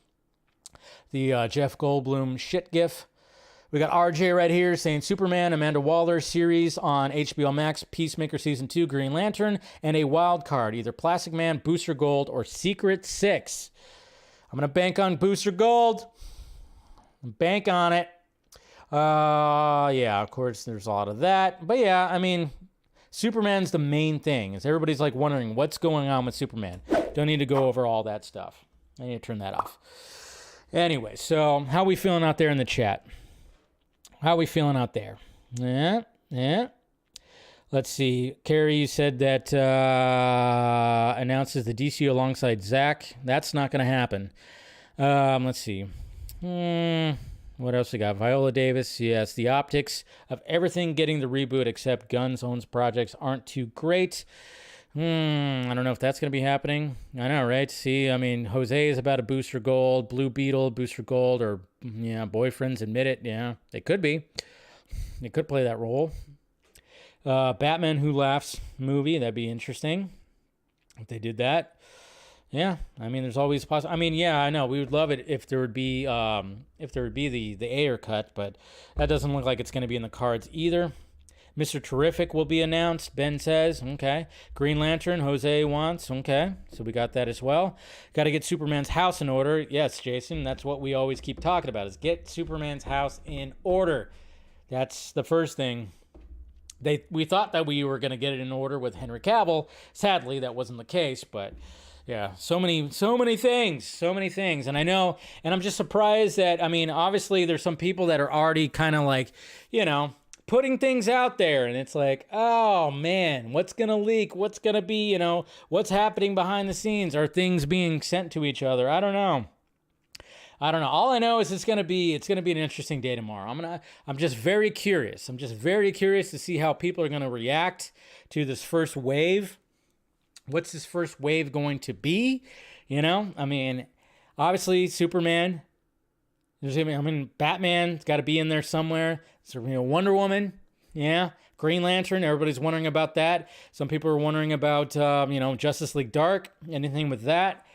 The Jeff Goldblum shit gif. We got RJ right here saying Superman, Amanda Waller series on HBO Max, Peacemaker Season 2, Green Lantern, and a wild card, either Plastic Man, Booster Gold, or Secret 6. I'm going to bank on Booster Gold. Bank on it. Yeah, of course, there's a lot of that. But yeah, I mean, Superman's the main thing. As everybody's like wondering what's going on with Superman. Don't need to go over all that stuff. I need to turn that off. Anyway, so how we feeling out there in the chat? How are we feeling out there? Yeah. Let's see. Carrie, you said that announces the DCU alongside Zach. That's not going to happen. Let's see. What else we got? Viola Davis. Yes, the optics of everything getting the reboot except Gunn's own projects aren't too great. I don't know if that's going to be happening. I know, right? See, I mean, Jose is about a Booster Gold, Blue Beetle, Booster Gold, or, boyfriends admit it. Yeah, they could be. They could play that role. Batman Who Laughs movie, that'd be interesting if they did that. Yeah, I mean, there's always possible. I mean, yeah, I know. We would love it if there would be the Ayer cut, but that doesn't look like it's going to be in the cards either. Mr. Terrific will be announced, Ben says. Okay. Green Lantern, Jose wants. Okay. So we got that as well. Got to get Superman's house in order. Yes, Jason, that's what we always keep talking about is get Superman's house in order. That's the first thing. We thought that we were going to get it in order with Henry Cavill. Sadly, that wasn't the case, but yeah, so many things. And I know, and I'm just surprised that, I mean, obviously there's some people that are already kind of like, putting things out there, and it's like, oh man, what's gonna leak? What's gonna be, what's happening behind the scenes? Are things being sent to each other? I don't know. All I know is it's gonna be an interesting day tomorrow. I'm just very curious. I'm just very curious to see how people are gonna react to this first wave. What's this first wave going to be? I mean, obviously Superman. Batman's got to be in there somewhere. So, Wonder Woman, Yeah. Green Lantern, everybody's wondering about that. Some people are wondering about, Justice League Dark, anything with that.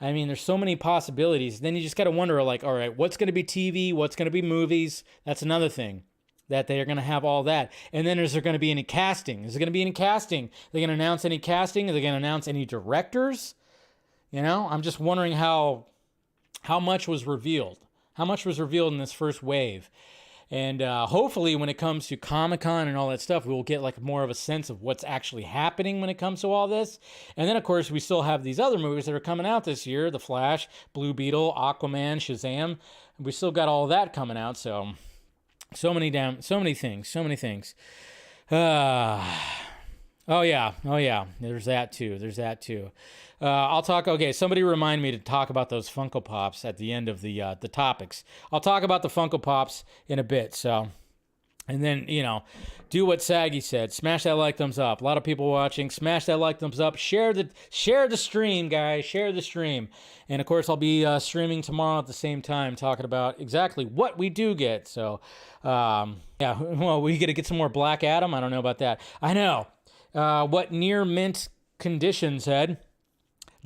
I mean, there's so many possibilities. Then you just got to wonder, like, all right, what's going to be TV? What's going to be movies? That's another thing, that they're going to have all that. And then is there going to be any casting? Is there going to be any casting? Are they going to announce any casting? Are they going to announce any directors? I'm just wondering how much was revealed. How much was revealed in this first wave? And hopefully when it comes to Comic-Con and all that stuff, we'll get like more of a sense of what's actually happening when it comes to all this. And then, of course, we still have these other movies that are coming out this year. The Flash, Blue Beetle, Aquaman, Shazam. We still got all of that coming out. So many things. Oh yeah. There's that too. I'll talk. Okay, somebody remind me to talk about those Funko Pops at the end of the topics. I'll talk about the Funko Pops in a bit. So, and then do what Saggy said. Smash that like, thumbs up. A lot of people watching. Smash that like, thumbs up. Share the stream, guys. Share the stream. And of course, I'll be streaming tomorrow at the same time, talking about exactly what we do get. So, well, we get to get some more Black Adam. I don't know about that. I know. What near mint condition said.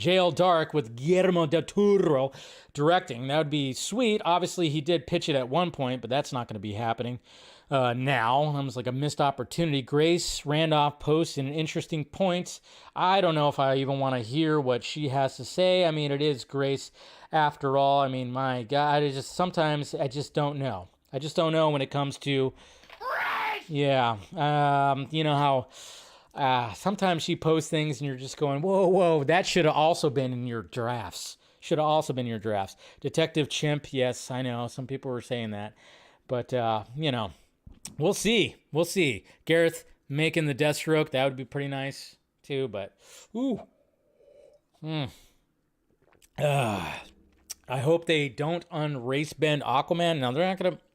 JL Dark with Guillermo del Toro directing. That would be sweet. Obviously, he did pitch it at one point, but that's not going to be happening now. Almost like a missed opportunity. Grace Randolph posts an interesting point. I don't know if I even want to hear what she has to say. I mean, it is Grace after all. I mean, my God, sometimes I just don't know. I just don't know when it comes to, yeah, you know how sometimes she posts things and you're just going, whoa, that should have also been in your drafts. Detective Chimp, yes, I know. Some people were saying that. But, we'll see. Gareth making the Deathstroke, that would be pretty nice, too. But, I hope they don't unrace bend Aquaman. Now,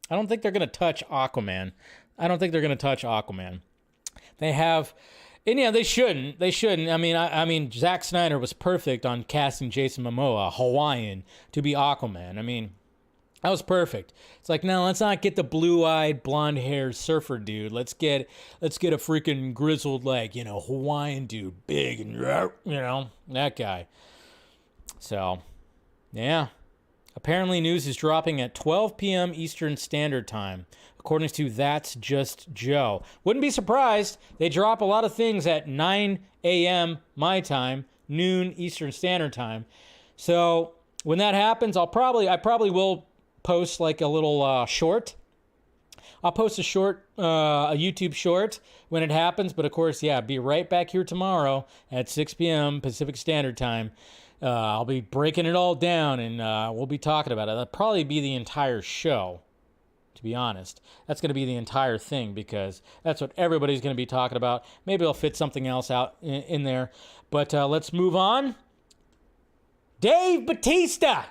I don't think they're going to touch Aquaman. They have... And yeah, they shouldn't. I mean, Zack Snyder was perfect on casting Jason Momoa, Hawaiian, to be Aquaman. I mean, that was perfect. It's like, no, let's not get the blue-eyed, blonde-haired surfer dude. Let's get a freaking grizzled, Hawaiian dude, big and that guy. So, yeah. Apparently, news is dropping at 12 p.m. Eastern Standard Time. According to That's Just Joe. Wouldn't be surprised. They drop a lot of things at 9 a.m. my time, noon Eastern Standard Time. So when that happens, I probably will post like a little short. I'll post a YouTube short when it happens. But of course, yeah, be right back here tomorrow at 6 p.m. Pacific Standard Time. I'll be breaking it all down and we'll be talking about it. That'll probably be the entire show. To be honest, that's going to be the entire thing because that's what everybody's going to be talking about. Maybe I'll fit something else out in there. But let's move on. Dave Bautista.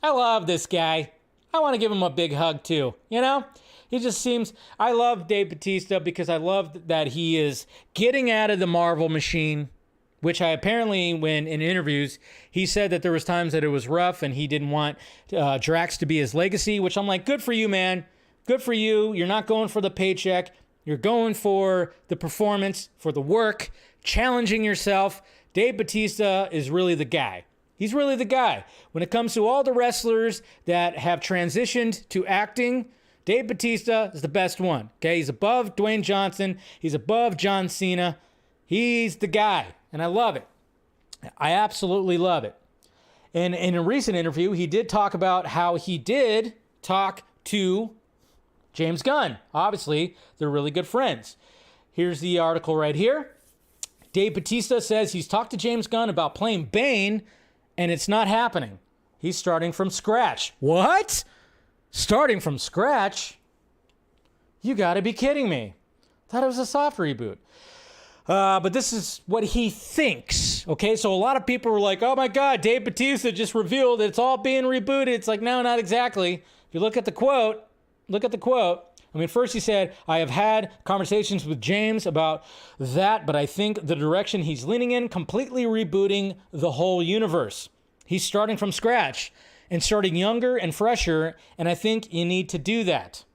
I love this guy. I want to give him a big hug too. He just seems... I love Dave Bautista because I love that he is getting out of the Marvel machine, which I apparently, when in interviews, he said that there was times that it was rough and he didn't want Drax to be his legacy, which I'm like, good for you, man. Good for you. You're not going for the paycheck. You're going for the performance, for the work, challenging yourself. Dave Bautista is really the guy. He's really the guy. When it comes to all the wrestlers that have transitioned to acting, Dave Bautista is the best one. Okay, he's above Dwayne Johnson. He's above John Cena. He's the guy. And I love it. I absolutely love it. And in a recent interview, he did talk about how he did talk to James Gunn. Obviously, they're really good friends. Here's the article right here. Dave Bautista says he's talked to James Gunn about playing Bane, and it's not happening. He's starting from scratch. What? Starting from scratch? You gotta be kidding me. Thought it was a soft reboot. But this is what he thinks, okay? So a lot of people were like, oh my God, Dave Bautista just revealed it's all being rebooted. It's like, no, not exactly. If you look at the quote. I mean, first he said, I have had conversations with James about that, but I think the direction he's leaning in, completely rebooting the whole universe. He's starting from scratch and starting younger and fresher, and I think you need to do that.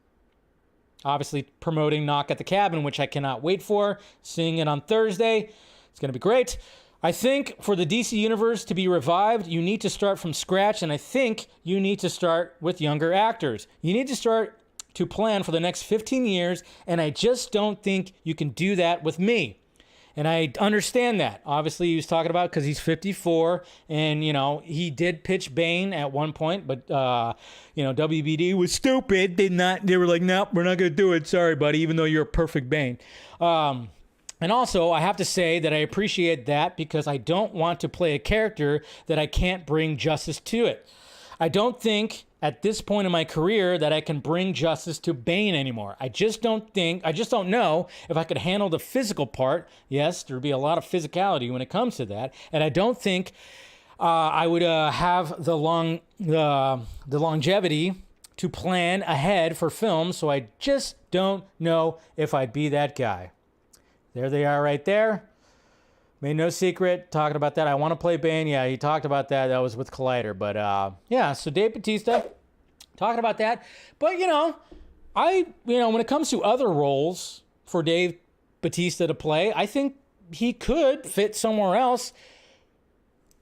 obviously promoting Knock at the Cabin, which I cannot wait for. Seeing it on Thursday. It's going to be great. I think for the DC Universe to be revived, you need to start from scratch, and I think you need to start with younger actors. You need to start to plan for the next 15 years, and I just don't think you can do that with me. And I understand that. Obviously, he was talking about because he's 54, and, you know, he did pitch Bane at one point, but, you know, WBD was stupid. They were like, nope, we're not going to do it. Sorry, buddy, even though you're a perfect Bane. And also, I have to say that I appreciate that because I don't want to play a character that I can't bring justice to it. I don't think at this point in my career that I can bring justice to Bane anymore. I just don't know if I could handle the physical part. Yes, there'd be a lot of physicality when it comes to that. And I don't think I would have the longevity to plan ahead for films. So I just don't know if I'd be that guy. There they are right there. Made no secret talking about that. I want to play Bane. Yeah, he talked about that. That was with Collider. But yeah, so Dave Bautista talking about that. But, you know, when it comes to other roles for Dave Bautista to play, I think he could fit somewhere else.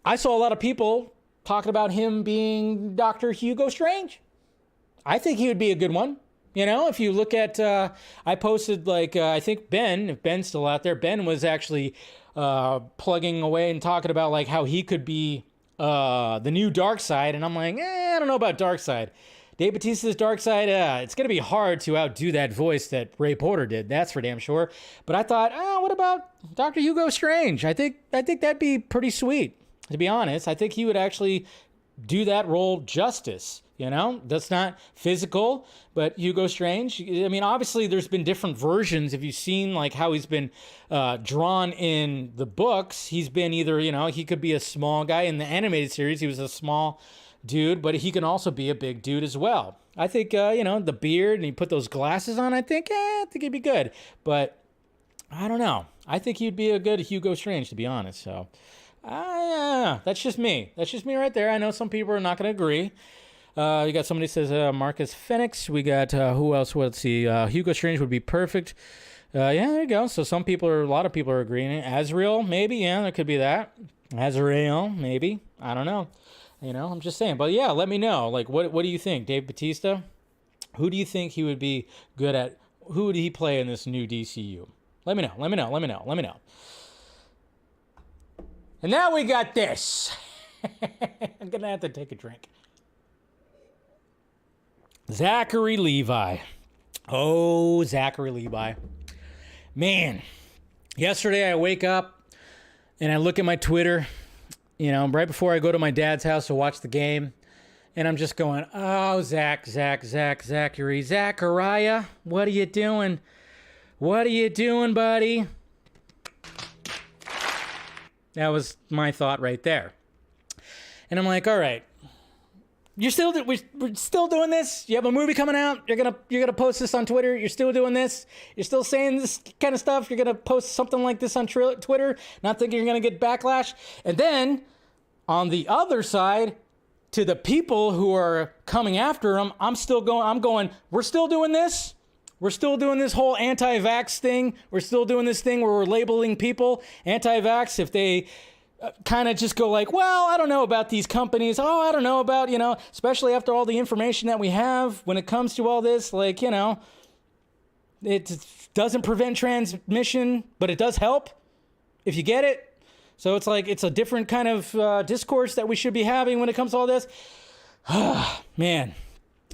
I saw a lot of people talking about him being Dr. Hugo Strange. I think he would be a good one. You know, if you look at, I posted I think Ben, if Ben's still out there, Ben was actually plugging away and talking about like how he could be the new Darkseid. And I'm like, I don't know about Darkseid. Dave Bautista's Darkseid, it's going to be hard to outdo that voice that Ray Porter did. That's for damn sure. But I thought, what about Dr. Hugo Strange? I think that'd be pretty sweet, to be honest. I think he would actually do that role justice. You know, that's not physical, but Hugo Strange, I mean, obviously there's been different versions. If you've seen like how he's been drawn in the books, he's been either, you know, he could be a small guy. In the animated series, he was a small dude, but he can also be a big dude as well. I think, you know, the beard and he put those glasses on, I think he'd be good. But I don't know. I think he'd be a good Hugo Strange, to be honest. So, that's just me. That's just me right there. I know some people are not going to agree. You got somebody says Marcus Phoenix. We got who else? Let's see. Hugo Strange would be perfect. Yeah, there you go. So a lot of people are agreeing. Azrael, maybe. Yeah, there could be that. Azrael, maybe. I don't know. You know, I'm just saying. But yeah, let me know. Like, what do you think, Dave Bautista? Who do you think he would be good at? Who would he play in this new DCU? Let me know. Let me know. Let me know. Let me know. And now we got this. I'm gonna have to take a drink. Zachary Levi. Oh, Zachary Levi. Man, yesterday I wake up and I look at my Twitter, you know, right before I go to my dad's house to watch the game. And I'm just going, oh, Zachary, Zachariah, what are you doing? What are you doing, buddy? That was my thought right there. And I'm like, all right. We're still doing this. You have a movie coming out. You're gonna post this on Twitter. You're still doing this. You're still saying this kind of stuff. You're gonna post something like this on Twitter, not thinking you're gonna get backlash. And then on the other side, to the people who are coming after him, I'm going. We're still doing this. We're still doing this whole anti-vax thing. We're still doing this thing where we're labeling people anti-vax if they kind of just go like, well, I don't know about these companies. Oh, I don't know about, you know, especially after all the information that we have when it comes to all this, like, you know, it doesn't prevent transmission, but it does help if you get it. So it's like, it's a different kind of discourse that we should be having when it comes to all this. Man,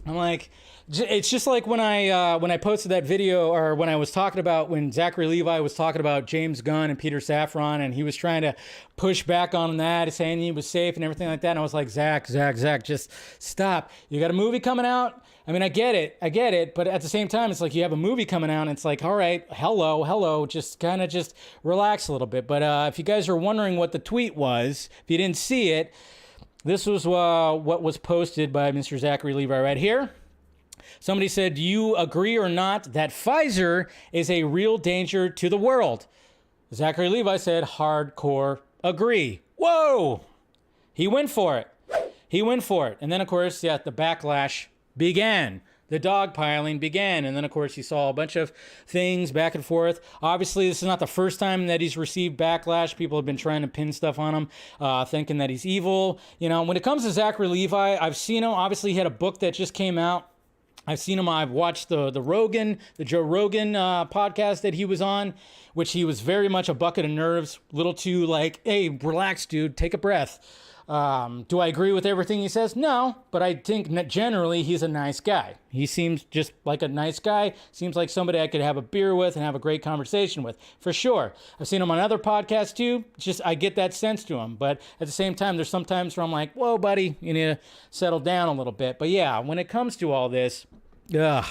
I'm like, it's just like when I posted that video, or when I was talking about when Zachary Levi was talking about James Gunn and Peter Safran, and he was trying to push back on that, saying he was safe and everything like that. And I was like, Zach, just stop. You got a movie coming out. I mean, I get it. But at the same time, it's like you have a movie coming out and it's like, all right, hello, just kind of just relax a little bit. But if you guys are wondering what the tweet was, if you didn't see it, this was what was posted by Mr. Zachary Levi right here. Somebody said, do you agree or not that Pfizer is a real danger to the world? Zachary Levi said, hardcore agree. Whoa! He went for it. And then, of course, yeah, the backlash began. the dogpiling began. And then, of course, you saw a bunch of things back and forth. Obviously, this is not the first time that he's received backlash. People have been trying to pin stuff on him, thinking that he's evil. You know, when it comes to Zachary Levi, I've seen him. Obviously, he had a book that just came out. I've seen him. I've watched the Joe Rogan podcast that he was on, which he was very much a bucket of nerves, a little too like, hey, relax, dude, take a breath. Do I agree with everything he says? No, but I think generally he's a nice guy. He seems just like a nice guy. Seems like somebody I could have a beer with and have a great conversation with, for sure. I've seen him on other podcasts too. Just I get that sense to him. But at the same time, there's some times where I'm like, whoa, buddy, you need to settle down a little bit. But yeah, when it comes to all this, I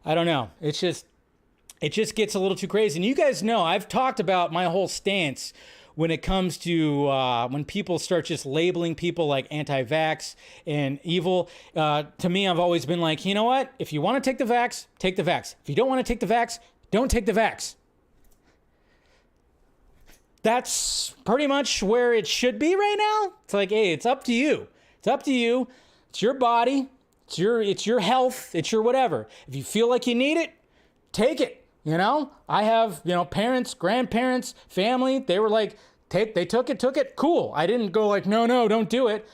don't know. It just gets a little too crazy. And you guys know I've talked about my whole stance when it comes to when people start just labeling people like anti-vax and evil. To me, I've always been like, you know what? If you want to take the vax, take the vax. If you don't want to take the vax, don't take the vax. That's pretty much where it should be right now. It's like, hey, it's up to you. It's up to you. It's your body. It's your health. It's your whatever. If you feel like you need it, take it. You know, I have, parents, grandparents, family. They were like, they took it. Cool. I didn't go like, no, don't do it.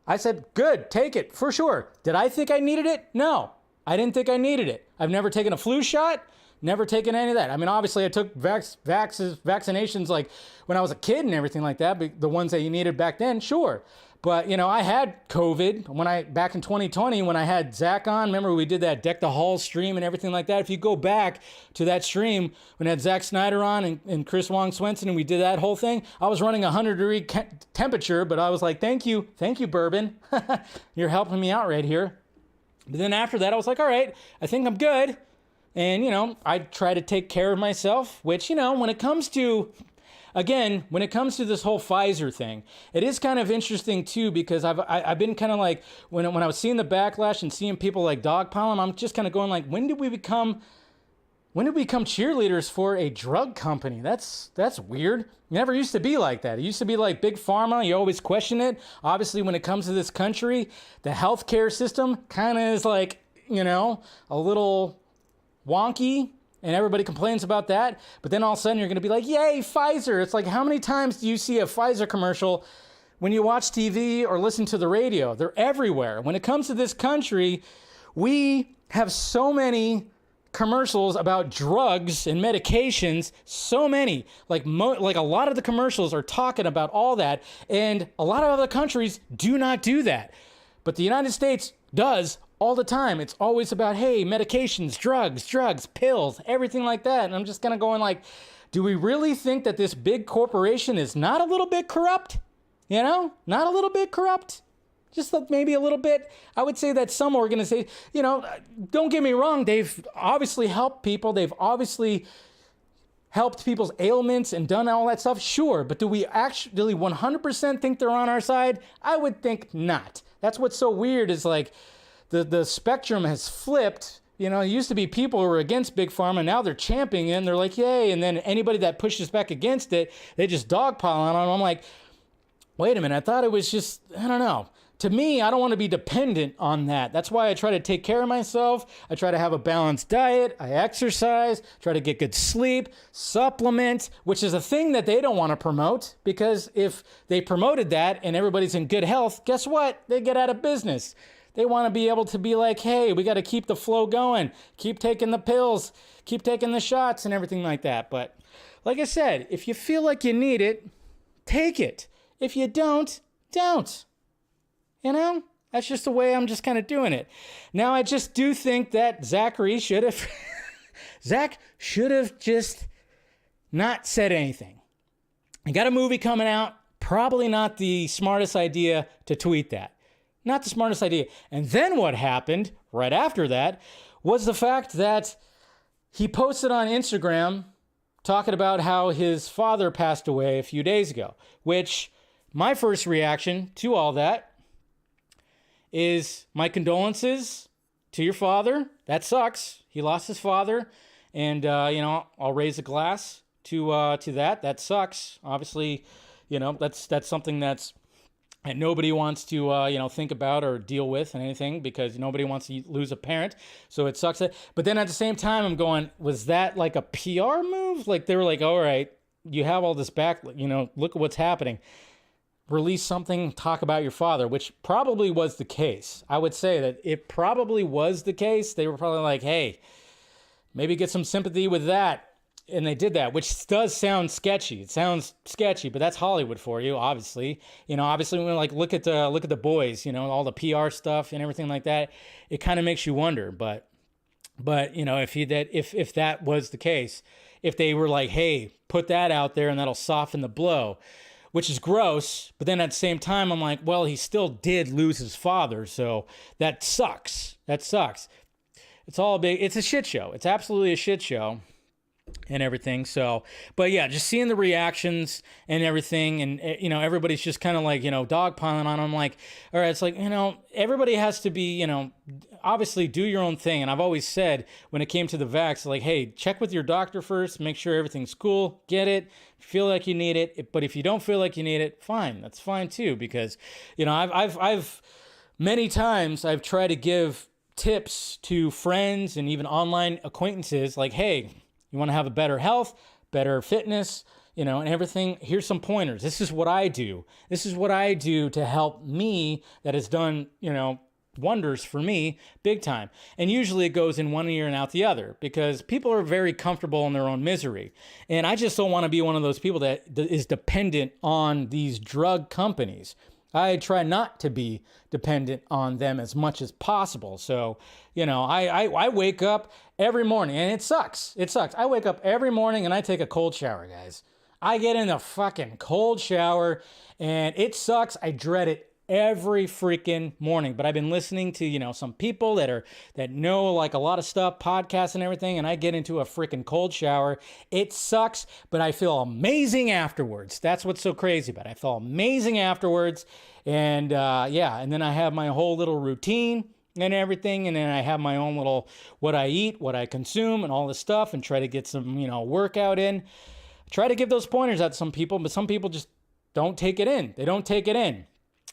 I said, good, take it for sure. Did I think I needed it? No, I didn't think I needed it. I've never taken a flu shot. Never taken any of that. I mean, obviously I took vaccinations like when I was a kid and everything like that, but the ones that you needed back then, sure. But, I had COVID back in 2020 when I had Zach on. Remember, we did that Deck the Hall stream and everything like that. If you go back to that stream when I had Zack Snyder on and Chris Wong Swenson and we did that whole thing, I was running 100-degree temperature, but I was like, thank you, bourbon. You're helping me out right here. But then after that, I was like, all right, I think I'm good. And, I try to take care of myself, which, when it comes to this whole Pfizer thing, it is kind of interesting too, because I've been kind of like, when I was seeing the backlash and seeing people like dogpiling, I'm just kind of going like, when did we become cheerleaders for a drug company? That's weird. It never used to be like that. It used to be like big pharma. You always question it. Obviously, when it comes to this country, the healthcare system kind of is like, a little wonky, and everybody complains about that. But then all of a sudden you're going to be like, yay, Pfizer. It's like, how many times do you see a Pfizer commercial when you watch TV or listen to the radio? They're everywhere. When it comes to this country, we have so many commercials about drugs and medications, so many. Like a lot of the commercials are talking about all that, and a lot of other countries do not do that. But the United States does all the time. It's always about, hey, medications, drugs, pills, everything like that. And I'm just kind of going like, do we really think that this big corporation is not a little bit corrupt? Not a little bit corrupt? Just maybe a little bit. I would say that some organizations, don't get me wrong, they've obviously helped people. They've obviously helped people's ailments and done all that stuff. Sure. But do we actually 100% think they're on our side? I would think not. That's what's so weird is like, the spectrum has flipped. It used to be people who were against Big Pharma. Now they're championing it. And they're like, yay. And then anybody that pushes back against it, they just dogpile on them. I'm like, wait a minute. I thought it was just, I don't know. To me, I don't want to be dependent on that. That's why I try to take care of myself. I try to have a balanced diet. I exercise, try to get good sleep, supplement, which is a thing that they don't want to promote, because if they promoted that and everybody's in good health, guess what? They get out of business. They want to be able to be like, hey, we got to keep the flow going. Keep taking the pills. Keep taking the shots and everything like that. But like I said, if you feel like you need it, take it. If you don't. That's just the way I'm just kind of doing it. Now, I just do think that Zachary should have... Zach should have just not said anything. I got a movie coming out. Probably not the smartest idea to tweet that. Not the smartest idea. And then what happened right after that was the fact that he posted on Instagram talking about how his father passed away a few days ago, which my first reaction to all that is my condolences to your father. That sucks. He lost his father. And, I'll raise a glass to that. That sucks. Obviously, that's something that's that nobody wants to, think about or deal with and anything, because nobody wants to lose a parent. So it sucks. But then at the same time, I'm going, was that like a PR move? Like they were like, all right, you have all this back, look at what's happening. Release something, talk about your father, which probably was the case. I would say that it probably was the case. They were probably like, hey, maybe get some sympathy with that. And they did that, which does sound sketchy. It sounds sketchy, but that's Hollywood for you, obviously. Obviously when we look at the boys, all the PR stuff and everything like that, it kind of makes you wonder. But if that was the case, if they were like, hey, put that out there and that'll soften the blow, which is gross. But then at the same time, I'm like, well, he still did lose his father, so that sucks. That sucks. It's all big. It's a shit show. It's absolutely a shit show. And everything. So, but yeah, just seeing the reactions and everything, and everybody's just kind of like, dogpiling on him. Like, all right, it's like, everybody has to be, obviously do your own thing. And I've always said when it came to the vax, like, hey, check with your doctor first, make sure everything's cool, get it, feel like you need it. But if you don't feel like you need it, fine, that's fine too. Because, I've many times I've tried to give tips to friends and even online acquaintances, like, hey, you want to have a better health, better fitness, and everything. Here's some pointers. This is what I do. This is what I do to help me, that has done, wonders for me big time. And usually it goes in one ear and out the other, because people are very comfortable in their own misery. And I just don't want to be one of those people that is dependent on these drug companies. I try not to be dependent on them as much as possible. So, I wake up every morning, and it sucks. It sucks. I wake up every morning and I take a cold shower, guys. I get in the fucking cold shower and it sucks. I dread it every freaking morning. But I've been listening to, some people that know like a lot of stuff, podcasts and everything, and I get into a freaking cold shower. It sucks, but I feel amazing afterwards. That's what's so crazy about it. I feel amazing afterwards. And and then I have my whole little routine and everything, and then I have my own little what I eat, what I consume, and all this stuff, and try to get some, workout in. Try to give those pointers out to some people, but some people just don't take it in. They don't take it in.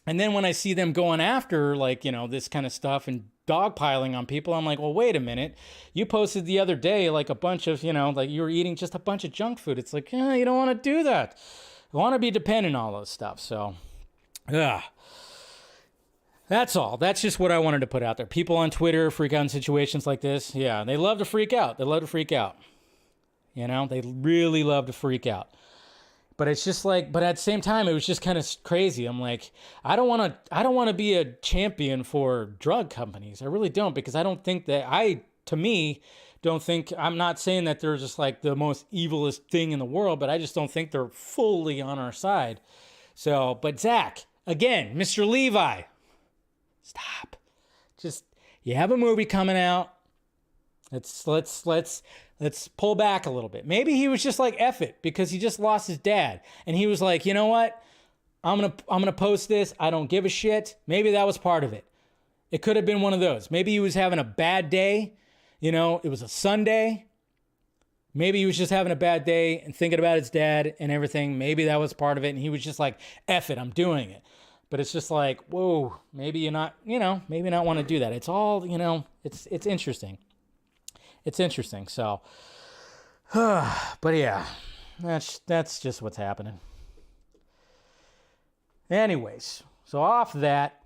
And then when I see them going after, like, this kind of stuff and dogpiling on people, I'm like, well, wait a minute. You posted the other day, like a bunch of, like you were eating just a bunch of junk food. It's like, you don't want to do that. You want to be dependent on all those stuff. So, yeah. That's all. That's just what I wanted to put out there. People on Twitter freak out in situations like this. Yeah, they love to freak out. They love to freak out. They really love to freak out. But it's just like, but at the same time, it was just kind of crazy. I'm like, I don't want to be a champion for drug companies. I really don't, because I don't think that I'm not saying that they're just like the most evilest thing in the world, but I just don't think they're fully on our side. So, but Zach, again, Mr. Levi, stop. Just, you have a movie coming out. Let's pull back a little bit. Maybe he was just like, F it, because he just lost his dad. And he was like, you know what? I'm gonna post this. I don't give a shit. Maybe that was part of it. It could have been one of those. Maybe he was having a bad day. It was a Sunday. Maybe he was just having a bad day and thinking about his dad and everything. Maybe that was part of it. And he was just like, F it, I'm doing it. But it's just like, whoa, maybe you're not, maybe not want to do that. It's all, it's interesting. It's interesting. So, but yeah, that's just what's happening. Anyways, so off that,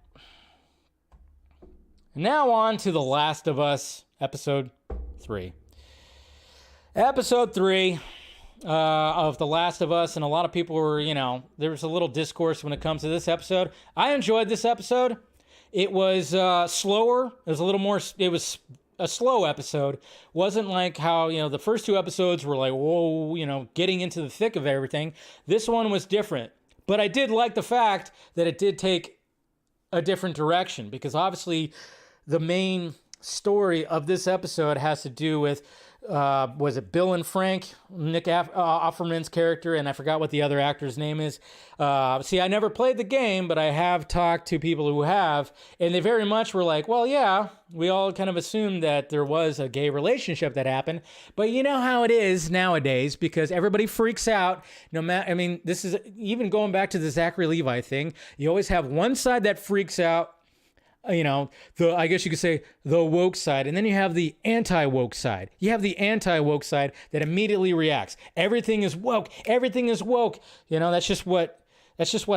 now on to The Last of Us, episode 3. Episode 3 of The Last of Us, and a lot of people were, there was a little discourse when it comes to this episode. I enjoyed this episode. It was slower. It was a little more, it was a slow episode. Wasn't like how, the first 2 episodes were like, whoa, getting into the thick of everything. This one was different. But I did like the fact that it did take a different direction, because obviously the main story of this episode has to do with was it Bill and Frank, Nick Offerman's character, and I forgot what the other actor's name is. See, I never played the game, but I have talked to people who have, and they very much were like, well, yeah, we all kind of assumed that there was a gay relationship that happened, but you know how it is nowadays, because everybody freaks out. No matter, I mean, this is even going back to the Zachary Levi thing. You always have one side that freaks out, you know, I guess you could say the woke side, and then you have the anti-woke side. You have the anti-woke side that immediately reacts. Everything is woke. Everything is woke. You know, that's just what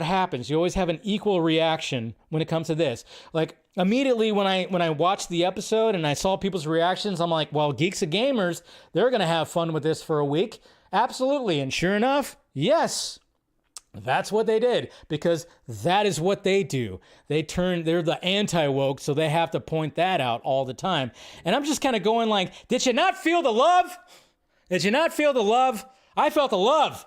happens. You always have an equal reaction when it comes to this. Like immediately when I watched the episode and I saw people's reactions, I'm like, well, Geeks and Gamers, they're gonna have fun with this for a week. Absolutely. And sure enough, yes. That's what they did, because that is what they do. They're the anti-woke, so they have to point that out all the time. And I'm just kind of going like, did you not feel the love? Did you not feel the love? I felt the love.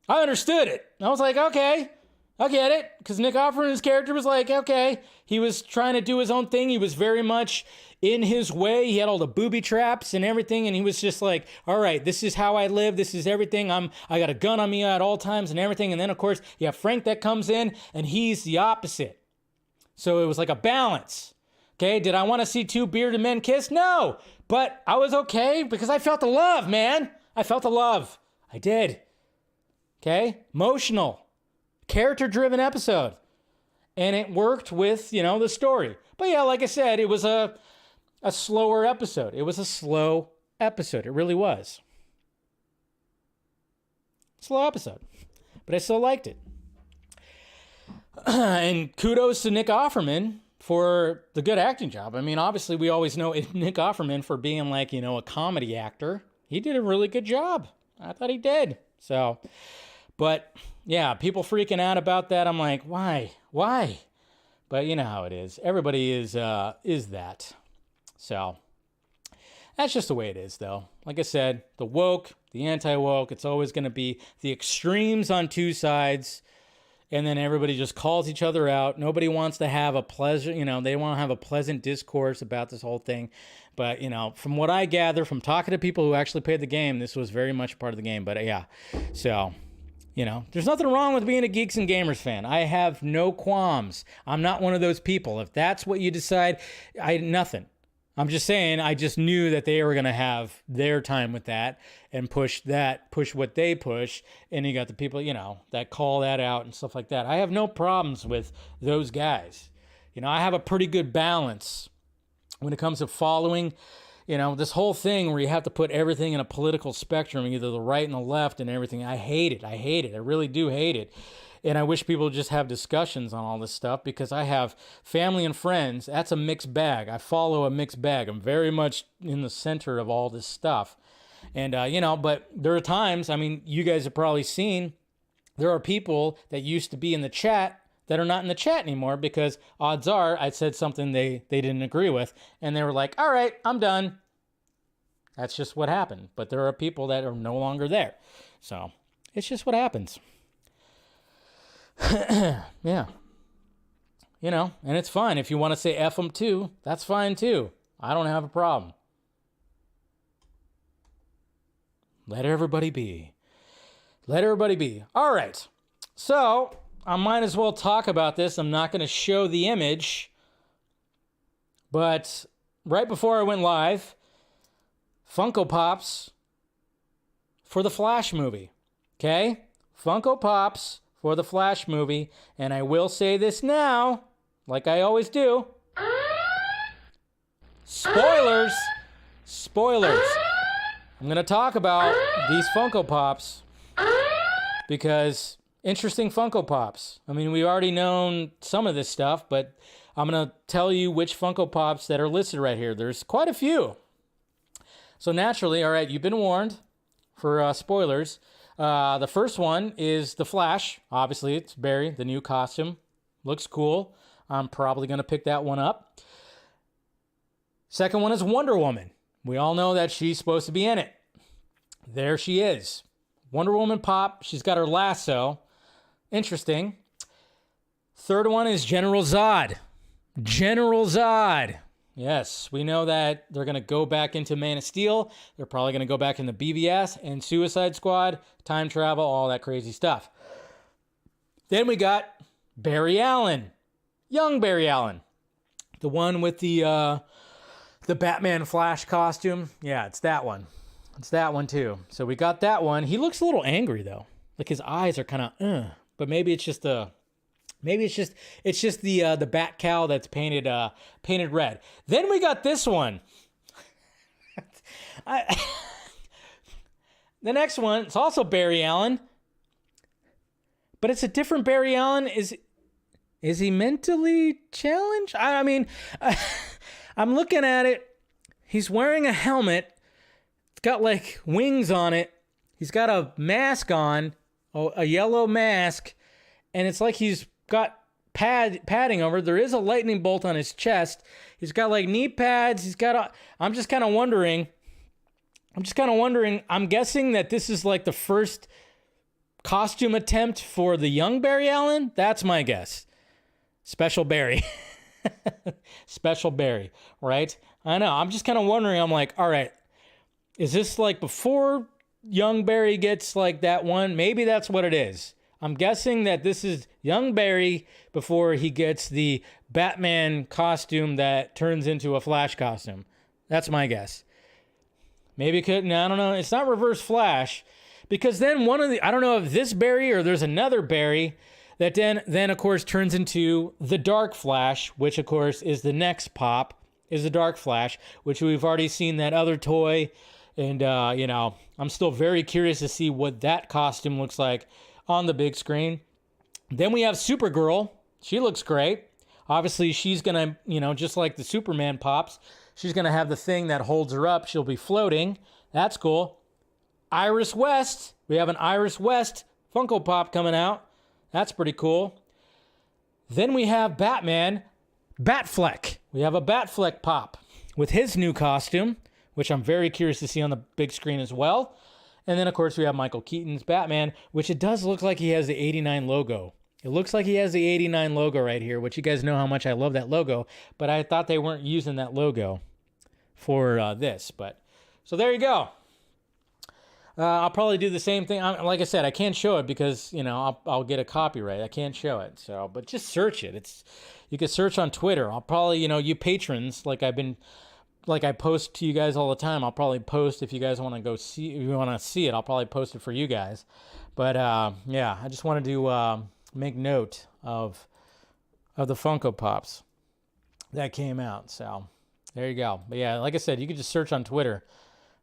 I understood it. I was like, okay, I get it. Because Nick Offerman's character was like, okay, he was trying to do his own thing. He was very much in his way. He had all the booby traps and everything, and he was just like, all right, this is how I live. This is everything. I got a gun on me at all times and everything. And then, of course, you have Frank that comes in, and he's the opposite. So it was like a balance. Okay, did I want to see two bearded men kiss? No, but I was okay because I felt the love, man. I felt the love. I did. Okay, emotional, character-driven episode. And it worked with, you know, the story. But yeah, like I said, it was a slower episode. It was a slow episode. It really was. Slow episode. But I still liked it. And kudos to Nick Offerman for the good acting job. I mean, obviously, we always know Nick Offerman for being like, you know, a comedy actor. He did a really good job. I thought he did. So, but yeah, people freaking out about that. I'm like, why? Why? But you know how it is. Everybody is that. So that's just the way it is, though. Like I said, the woke, the anti-woke, it's always going to be the extremes on two sides. And then everybody just calls each other out. Nobody wants to have a pleasant, you know, they want to have a pleasant discourse about this whole thing. But, you know, from what I gather from talking to people who actually played the game, this was very much part of the game. But yeah, so, you know, there's nothing wrong with being a Geeks and Gamers fan. I have no qualms. I'm not one of those people. If that's what you decide, nothing. I'm just saying, I just knew that they were going to have their time with that and push what they push. And you got the people, you know, that call that out and stuff like that. I have no problems with those guys. You know, I have a pretty good balance when it comes to following, you know, this whole thing where you have to put everything in a political spectrum, either the right and the left and everything. I hate it. I hate it. I really do hate it. And I wish people would just have discussions on all this stuff, because I have family and friends. That's a mixed bag. I follow a mixed bag. I'm very much in the center of all this stuff. And, you know, but there are times, I mean, you guys have probably seen, there are people that used to be in the chat that are not in the chat anymore, because odds are I said something they didn't agree with. And they were like, all right, I'm done. That's just what happened. But there are people that are no longer there. So it's just what happens. Yeah. You know, and it's fine. If you want to say F them too, that's fine too. I don't have a problem. Let everybody be. Let everybody be. All right. So I might as well talk about this. I'm not going to show the image. But right before I went live, Funko Pops for the Flash movie. Okay? Funko Pops for the Flash movie. And I will say this now, like I always do. Spoilers. Spoilers. I'm going to talk about these Funko Pops because interesting Funko Pops. I mean, we've already known some of this stuff, but I'm going to tell you which Funko Pops that are listed right here. There's quite a few. So naturally, all right, you've been warned for spoilers. The first one is the Flash. Obviously, it's Barry, the new costume. Looks cool. I'm probably going to pick that one up. Second one is Wonder Woman. We all know that she's supposed to be in it. There she is. Wonder Woman pop. She's got her lasso. Interesting. Third one is General Zod. General Zod. Yes, we know that they're going to go back into Man of Steel. They're probably going to go back into BVS and Suicide Squad, time travel, all that crazy stuff. Then we got Barry Allen, young Barry Allen, the one with the Batman Flash costume. Yeah, it's that one. It's that one too. So we got that one. He looks a little angry though. Like his eyes are kind of, but maybe it's just the bat cowl that's painted red. Then we got this one. The next one, it's also Barry Allen, but it's a different Barry Allen. Is he mentally challenged? I mean, I'm looking at it. He's wearing a helmet. It's got like wings on it. He's got a mask on, a yellow mask, and it's like he's got padding over. There is a lightning bolt on his chest. He's got like knee pads. I'm just kind of wondering. I'm guessing that this is like the first costume attempt for the young Barry Allen. That's my guess. Special Barry. Special Barry, right? I know. I'm just kind of wondering. I'm like, all right, is this like before young Barry gets like that one? Maybe that's what it is. I'm guessing that this is young Barry before he gets the Batman costume that turns into a Flash costume. That's my guess. Maybe it could, no, I don't know. It's not Reverse Flash, because then I don't know if this Barry or there's another Barry that then of course turns into the Dark Flash, which of course is the next pop, is the Dark Flash, which we've already seen that other toy. And, I'm still very curious to see what that costume looks like on the big screen. Then we have Supergirl. She looks great. Obviously, she's going to, just like the Superman pops, she's going to have the thing that holds her up. She'll be floating. That's cool. Iris West. We have an Iris West Funko Pop coming out. That's pretty cool. Then we have Batman, Batfleck. We have a Batfleck pop with his new costume, which I'm very curious to see on the big screen as well. And then, of course, we have Michael Keaton's Batman, which it does look like he has the 89 logo. It looks like he has the 89 logo right here, which you guys know how much I love that logo, but I thought they weren't using that logo for this. So there you go. I'll probably do the same thing. Like I said, I can't show it because, I'll get a copyright. I can't show it. But just search it. You can search on Twitter. I'll probably, you patrons, like I post to you guys all the time. I'll probably post if you guys want to go see. If you want to see it, I'll probably post it for you guys. But I just wanted to make note of the Funko Pops that came out. So there you go. But yeah, like I said, you can just search on Twitter.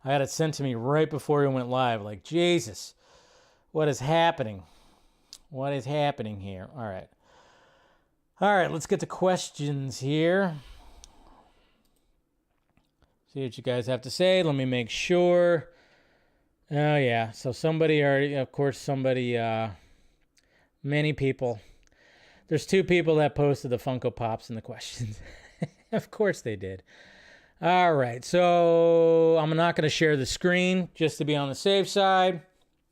I had it sent to me right before we went live. Like, Jesus, what is happening? What is happening here? All right, let's get to questions here. See what you guys have to say. Let me make sure. Oh, yeah. So many people. There's 2 people that posted the Funko Pops in the questions. Of course they did. All right. So I'm not going to share the screen just to be on the safe side.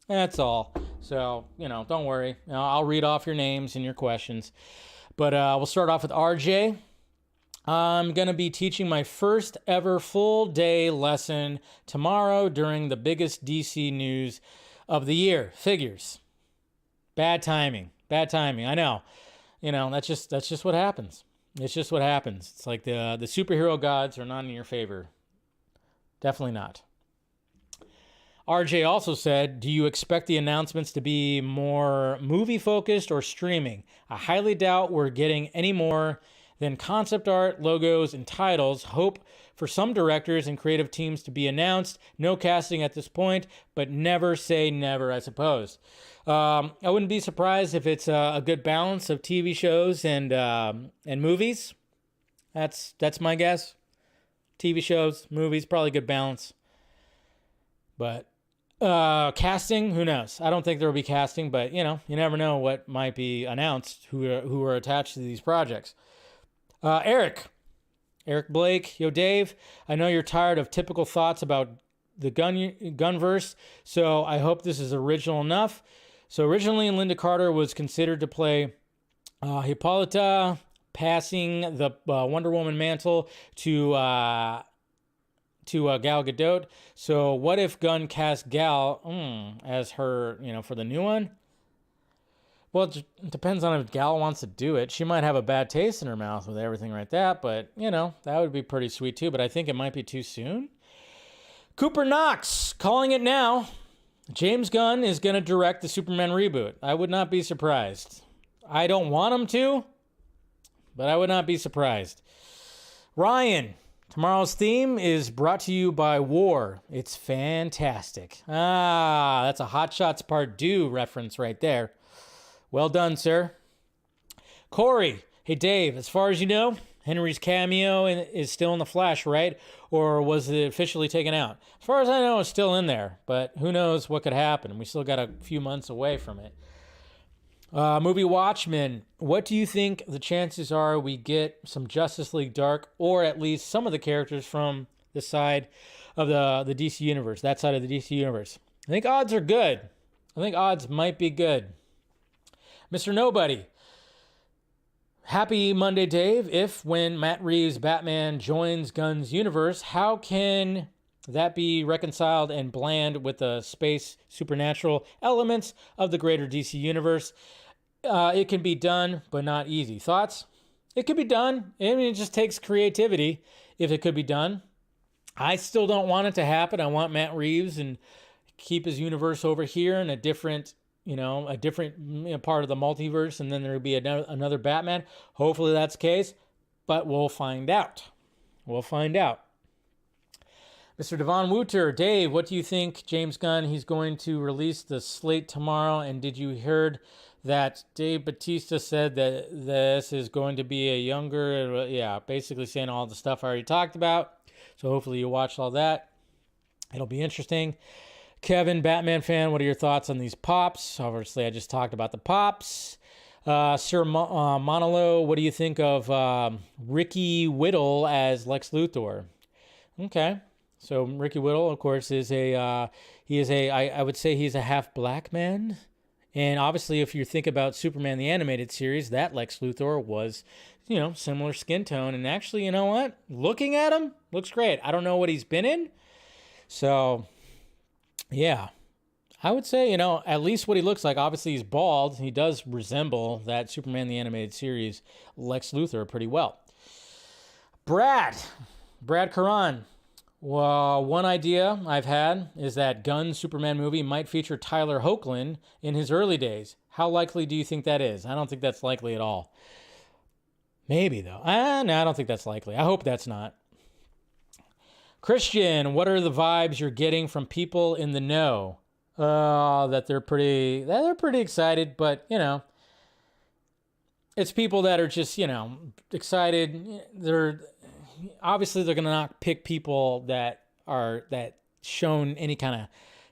That's all. So, don't worry. I'll read off your names and your questions. But we'll start off with RJ. I'm going to be teaching my first ever full day lesson tomorrow during the biggest DC news of the year. Figures. Bad timing. I know. That's just what happens. It's just what happens. It's like the superhero gods are not in your favor. Definitely not. RJ also said, do you expect the announcements to be more movie focused or streaming? I highly doubt we're getting any more than concept art, logos, and titles. Hope for some directors and creative teams to be announced. No casting at this point, but never say never, I suppose. I wouldn't be surprised if it's a good balance of TV shows and movies. That's my guess. TV shows, movies, probably a good balance. But casting, who knows? I don't think there will be casting, but you never know what might be announced who are attached to these projects. Eric Blake, yo Dave, I know you're tired of typical thoughts about the Gunverse, so I hope this is original enough. So originally Linda Carter was considered to play Hippolyta passing the Wonder Woman mantle to Gal Gadot. So what if Gunn cast Gal as her, for the new one? Well, it depends on if Gal wants to do it. She might have a bad taste in her mouth with everything like that, but, that would be pretty sweet too, but I think it might be too soon. Cooper Knox, calling it now. James Gunn is going to direct the Superman reboot. I would not be surprised. I don't want him to, but I would not be surprised. Ryan, tomorrow's theme is brought to you by War. It's fantastic. That's a Hot Shots Part 2 reference right there. Well done, sir. Corey, hey Dave, as far as you know, Henry's cameo is still in the Flash, right? Or was it officially taken out? As far as I know, it's still in there, but who knows what could happen. We still got a few months away from it. Movie Watchmen, what do you think the chances are we get some Justice League Dark, or at least some of the characters from the side of the DC Universe, that side of the DC Universe? I think odds are good. I think odds might be good. Mr. Nobody, happy Monday, Dave. If, when Matt Reeves' Batman joins Gunn's universe, how can that be reconciled and bland with the space supernatural elements of the greater DC universe? It can be done, but not easy. Thoughts? It could be done. I mean, it just takes creativity if it could be done. I still don't want it to happen. I want Matt Reeves and keep his universe over here in a different part of the multiverse, and then there would be another Batman. Hopefully that's the case, but we'll find out. Mr. Devon Wooter, Dave, what do you think, James Gunn? He's going to release the slate tomorrow, and did you hear that Dave Bautista said that this is going to be a younger, basically saying all the stuff I already talked about. So hopefully you watched all that. It'll be interesting. Kevin, Batman fan, what are your thoughts on these pops? Obviously, I just talked about the pops. Sir Monolo, what do you think of Ricky Whittle as Lex Luthor? Okay. So Ricky Whittle, of course, I would say he's a half black man. And obviously, if you think about Superman the Animated Series, that Lex Luthor was, similar skin tone. And actually, you know what? Looking at him, looks great. I don't know what he's been in. So, yeah. I would say, at least what he looks like. Obviously, he's bald. He does resemble that Superman the Animated Series Lex Luthor pretty well. Brad Karan. Well, one idea I've had is that Gunn's Superman movie might feature Tyler Hoechlin in his early days. How likely do you think that is? I don't think that's likely at all. Maybe, though. No, I don't think that's likely. I hope that's not. Christian, what are the vibes you're getting from people in the know? That they're pretty excited, but, it's people that are just, excited. Obviously they're going to not pick people that shown any kind of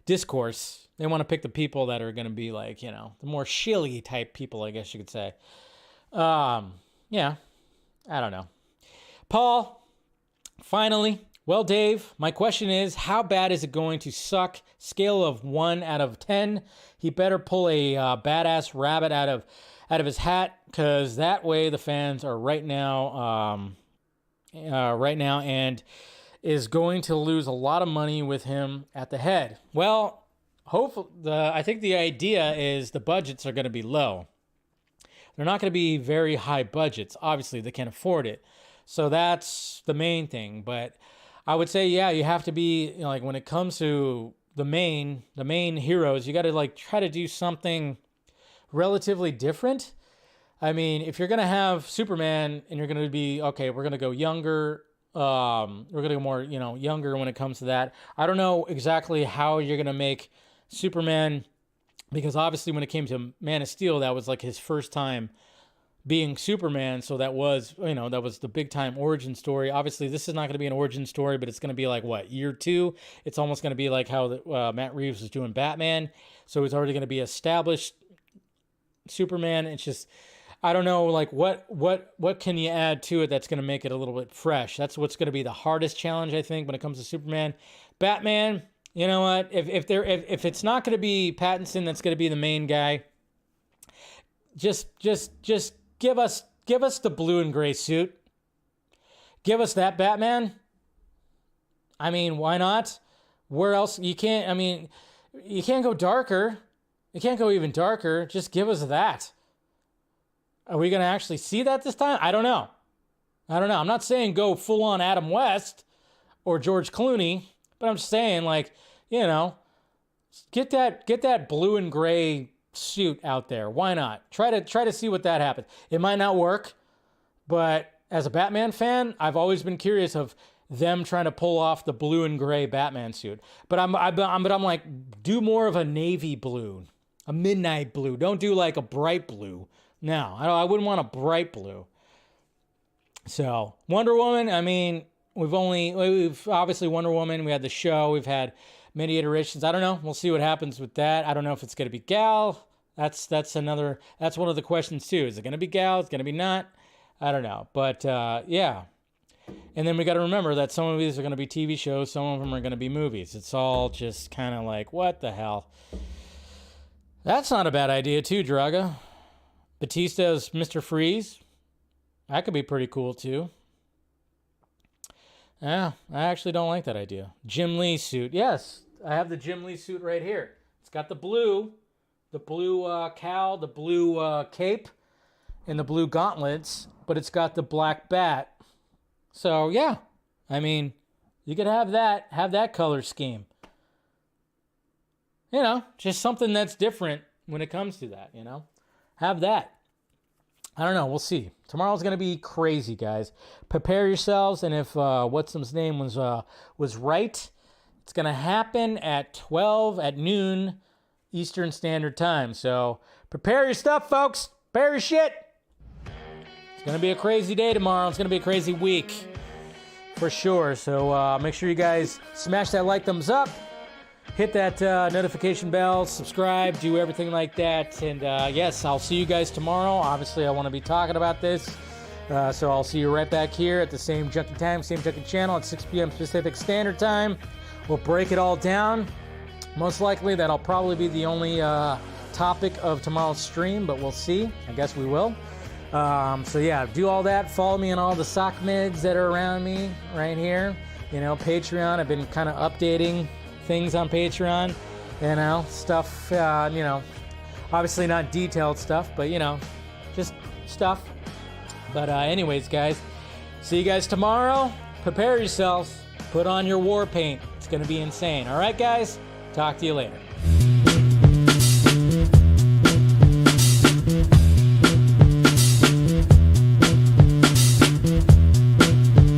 discourse. They want to pick the people that are going to be like, the more shilly type people, I guess you could say. Yeah, I don't know. Paul, finally, well, Dave, my question is, how bad is it going to suck? Scale of 1 out of 10. He better pull a badass rabbit out of his hat, because that way the fans are right now and is going to lose a lot of money with him at the head. Well, hopefully, I think the idea is the budgets are going to be low. They're not going to be very high budgets. Obviously, they can't afford it. So that's the main thing. But I would say, you have to be, when it comes to the main heroes, you got to try to do something relatively different. I mean, if you're going to have Superman and you're going to be, okay, we're going to go younger, we're going to go more, younger when it comes to that. I don't know exactly how you're going to make Superman, because obviously when it came to Man of Steel, that was his first time being Superman. So that was, that was the big time origin story. Obviously this is not going to be an origin story, but it's going to be year 2. It's almost going to be like how Matt Reeves was doing Batman. So it's already going to be established Superman. It's just, I don't know, what can you add to it that's going to make it a little bit fresh? That's what's going to be the hardest challenge, I think, when it comes to Superman. Batman, you know what? If it's not going to be Pattinson that's going to be the main guy, just give us give us the blue and gray suit. Give us that Batman. I mean, why not? Where else? You can't go darker. You can't go even darker. Just give us that. Are we going to actually see that this time? I don't know. I'm not saying go full on Adam West or George Clooney, but I'm just saying, like, you know, get that blue and gray suit out there. Why not? Try to see what that happens. It might not work, but as a Batman fan, I've always been curious of them trying to pull off the blue and gray Batman suit. But I'm like, do more of a navy blue, a midnight blue. Don't do like a bright blue. No, I wouldn't want a bright blue. So Wonder Woman, I mean, we've obviously Wonder Woman. We had the show. We've had many iterations. I don't know. We'll see what happens with that. I don't know if it's going to be Gal. That's one of the questions too. Is it going to be Gal? Is it going to be not? I don't know. But yeah. And then we got to remember that some of these are going to be TV shows. Some of them are going to be movies. It's all just kind of like, what the hell? That's not a bad idea too, Draga. Bautista as Mr. Freeze. That could be pretty cool too. Yeah, I actually don't like that idea. Jim Lee suit. Yes, I have the Jim Lee suit right here. It's got the blue cowl, the blue cape, and the blue gauntlets, but it's got the black bat. So yeah, I mean, you could have that color scheme. You know, just something that's different when it comes to that, you know? Have that. I don't know. We'll see. Tomorrow's going to be crazy, guys. Prepare yourselves, and if what's-his name was right, it's going to happen at noon Eastern Standard Time. So prepare your stuff, folks. Prepare your shit. It's going to be a crazy day tomorrow. It's going to be a crazy week for sure. So make sure you guys smash that like, thumbs up. Hit that notification bell, subscribe, do everything like that. And yes, I'll see you guys tomorrow. Obviously, I want to be talking about this. So I'll see you right back here at the same Junkee time, same Junkee channel at 6 p.m. Pacific Standard Time. We'll break it all down. Most likely, that'll probably be the only topic of tomorrow's stream, but we'll see. I guess we will. So yeah, do all that. Follow me on all the sock mids that are around me right here. You know, Patreon. I've been kind of updating things on Patreon, you know, stuff, you know, obviously not detailed stuff, but, you know, just stuff. But anyways, guys, see you guys tomorrow. Prepare yourselves. Put on your war paint. It's going to be insane. All right, guys? Talk to you later.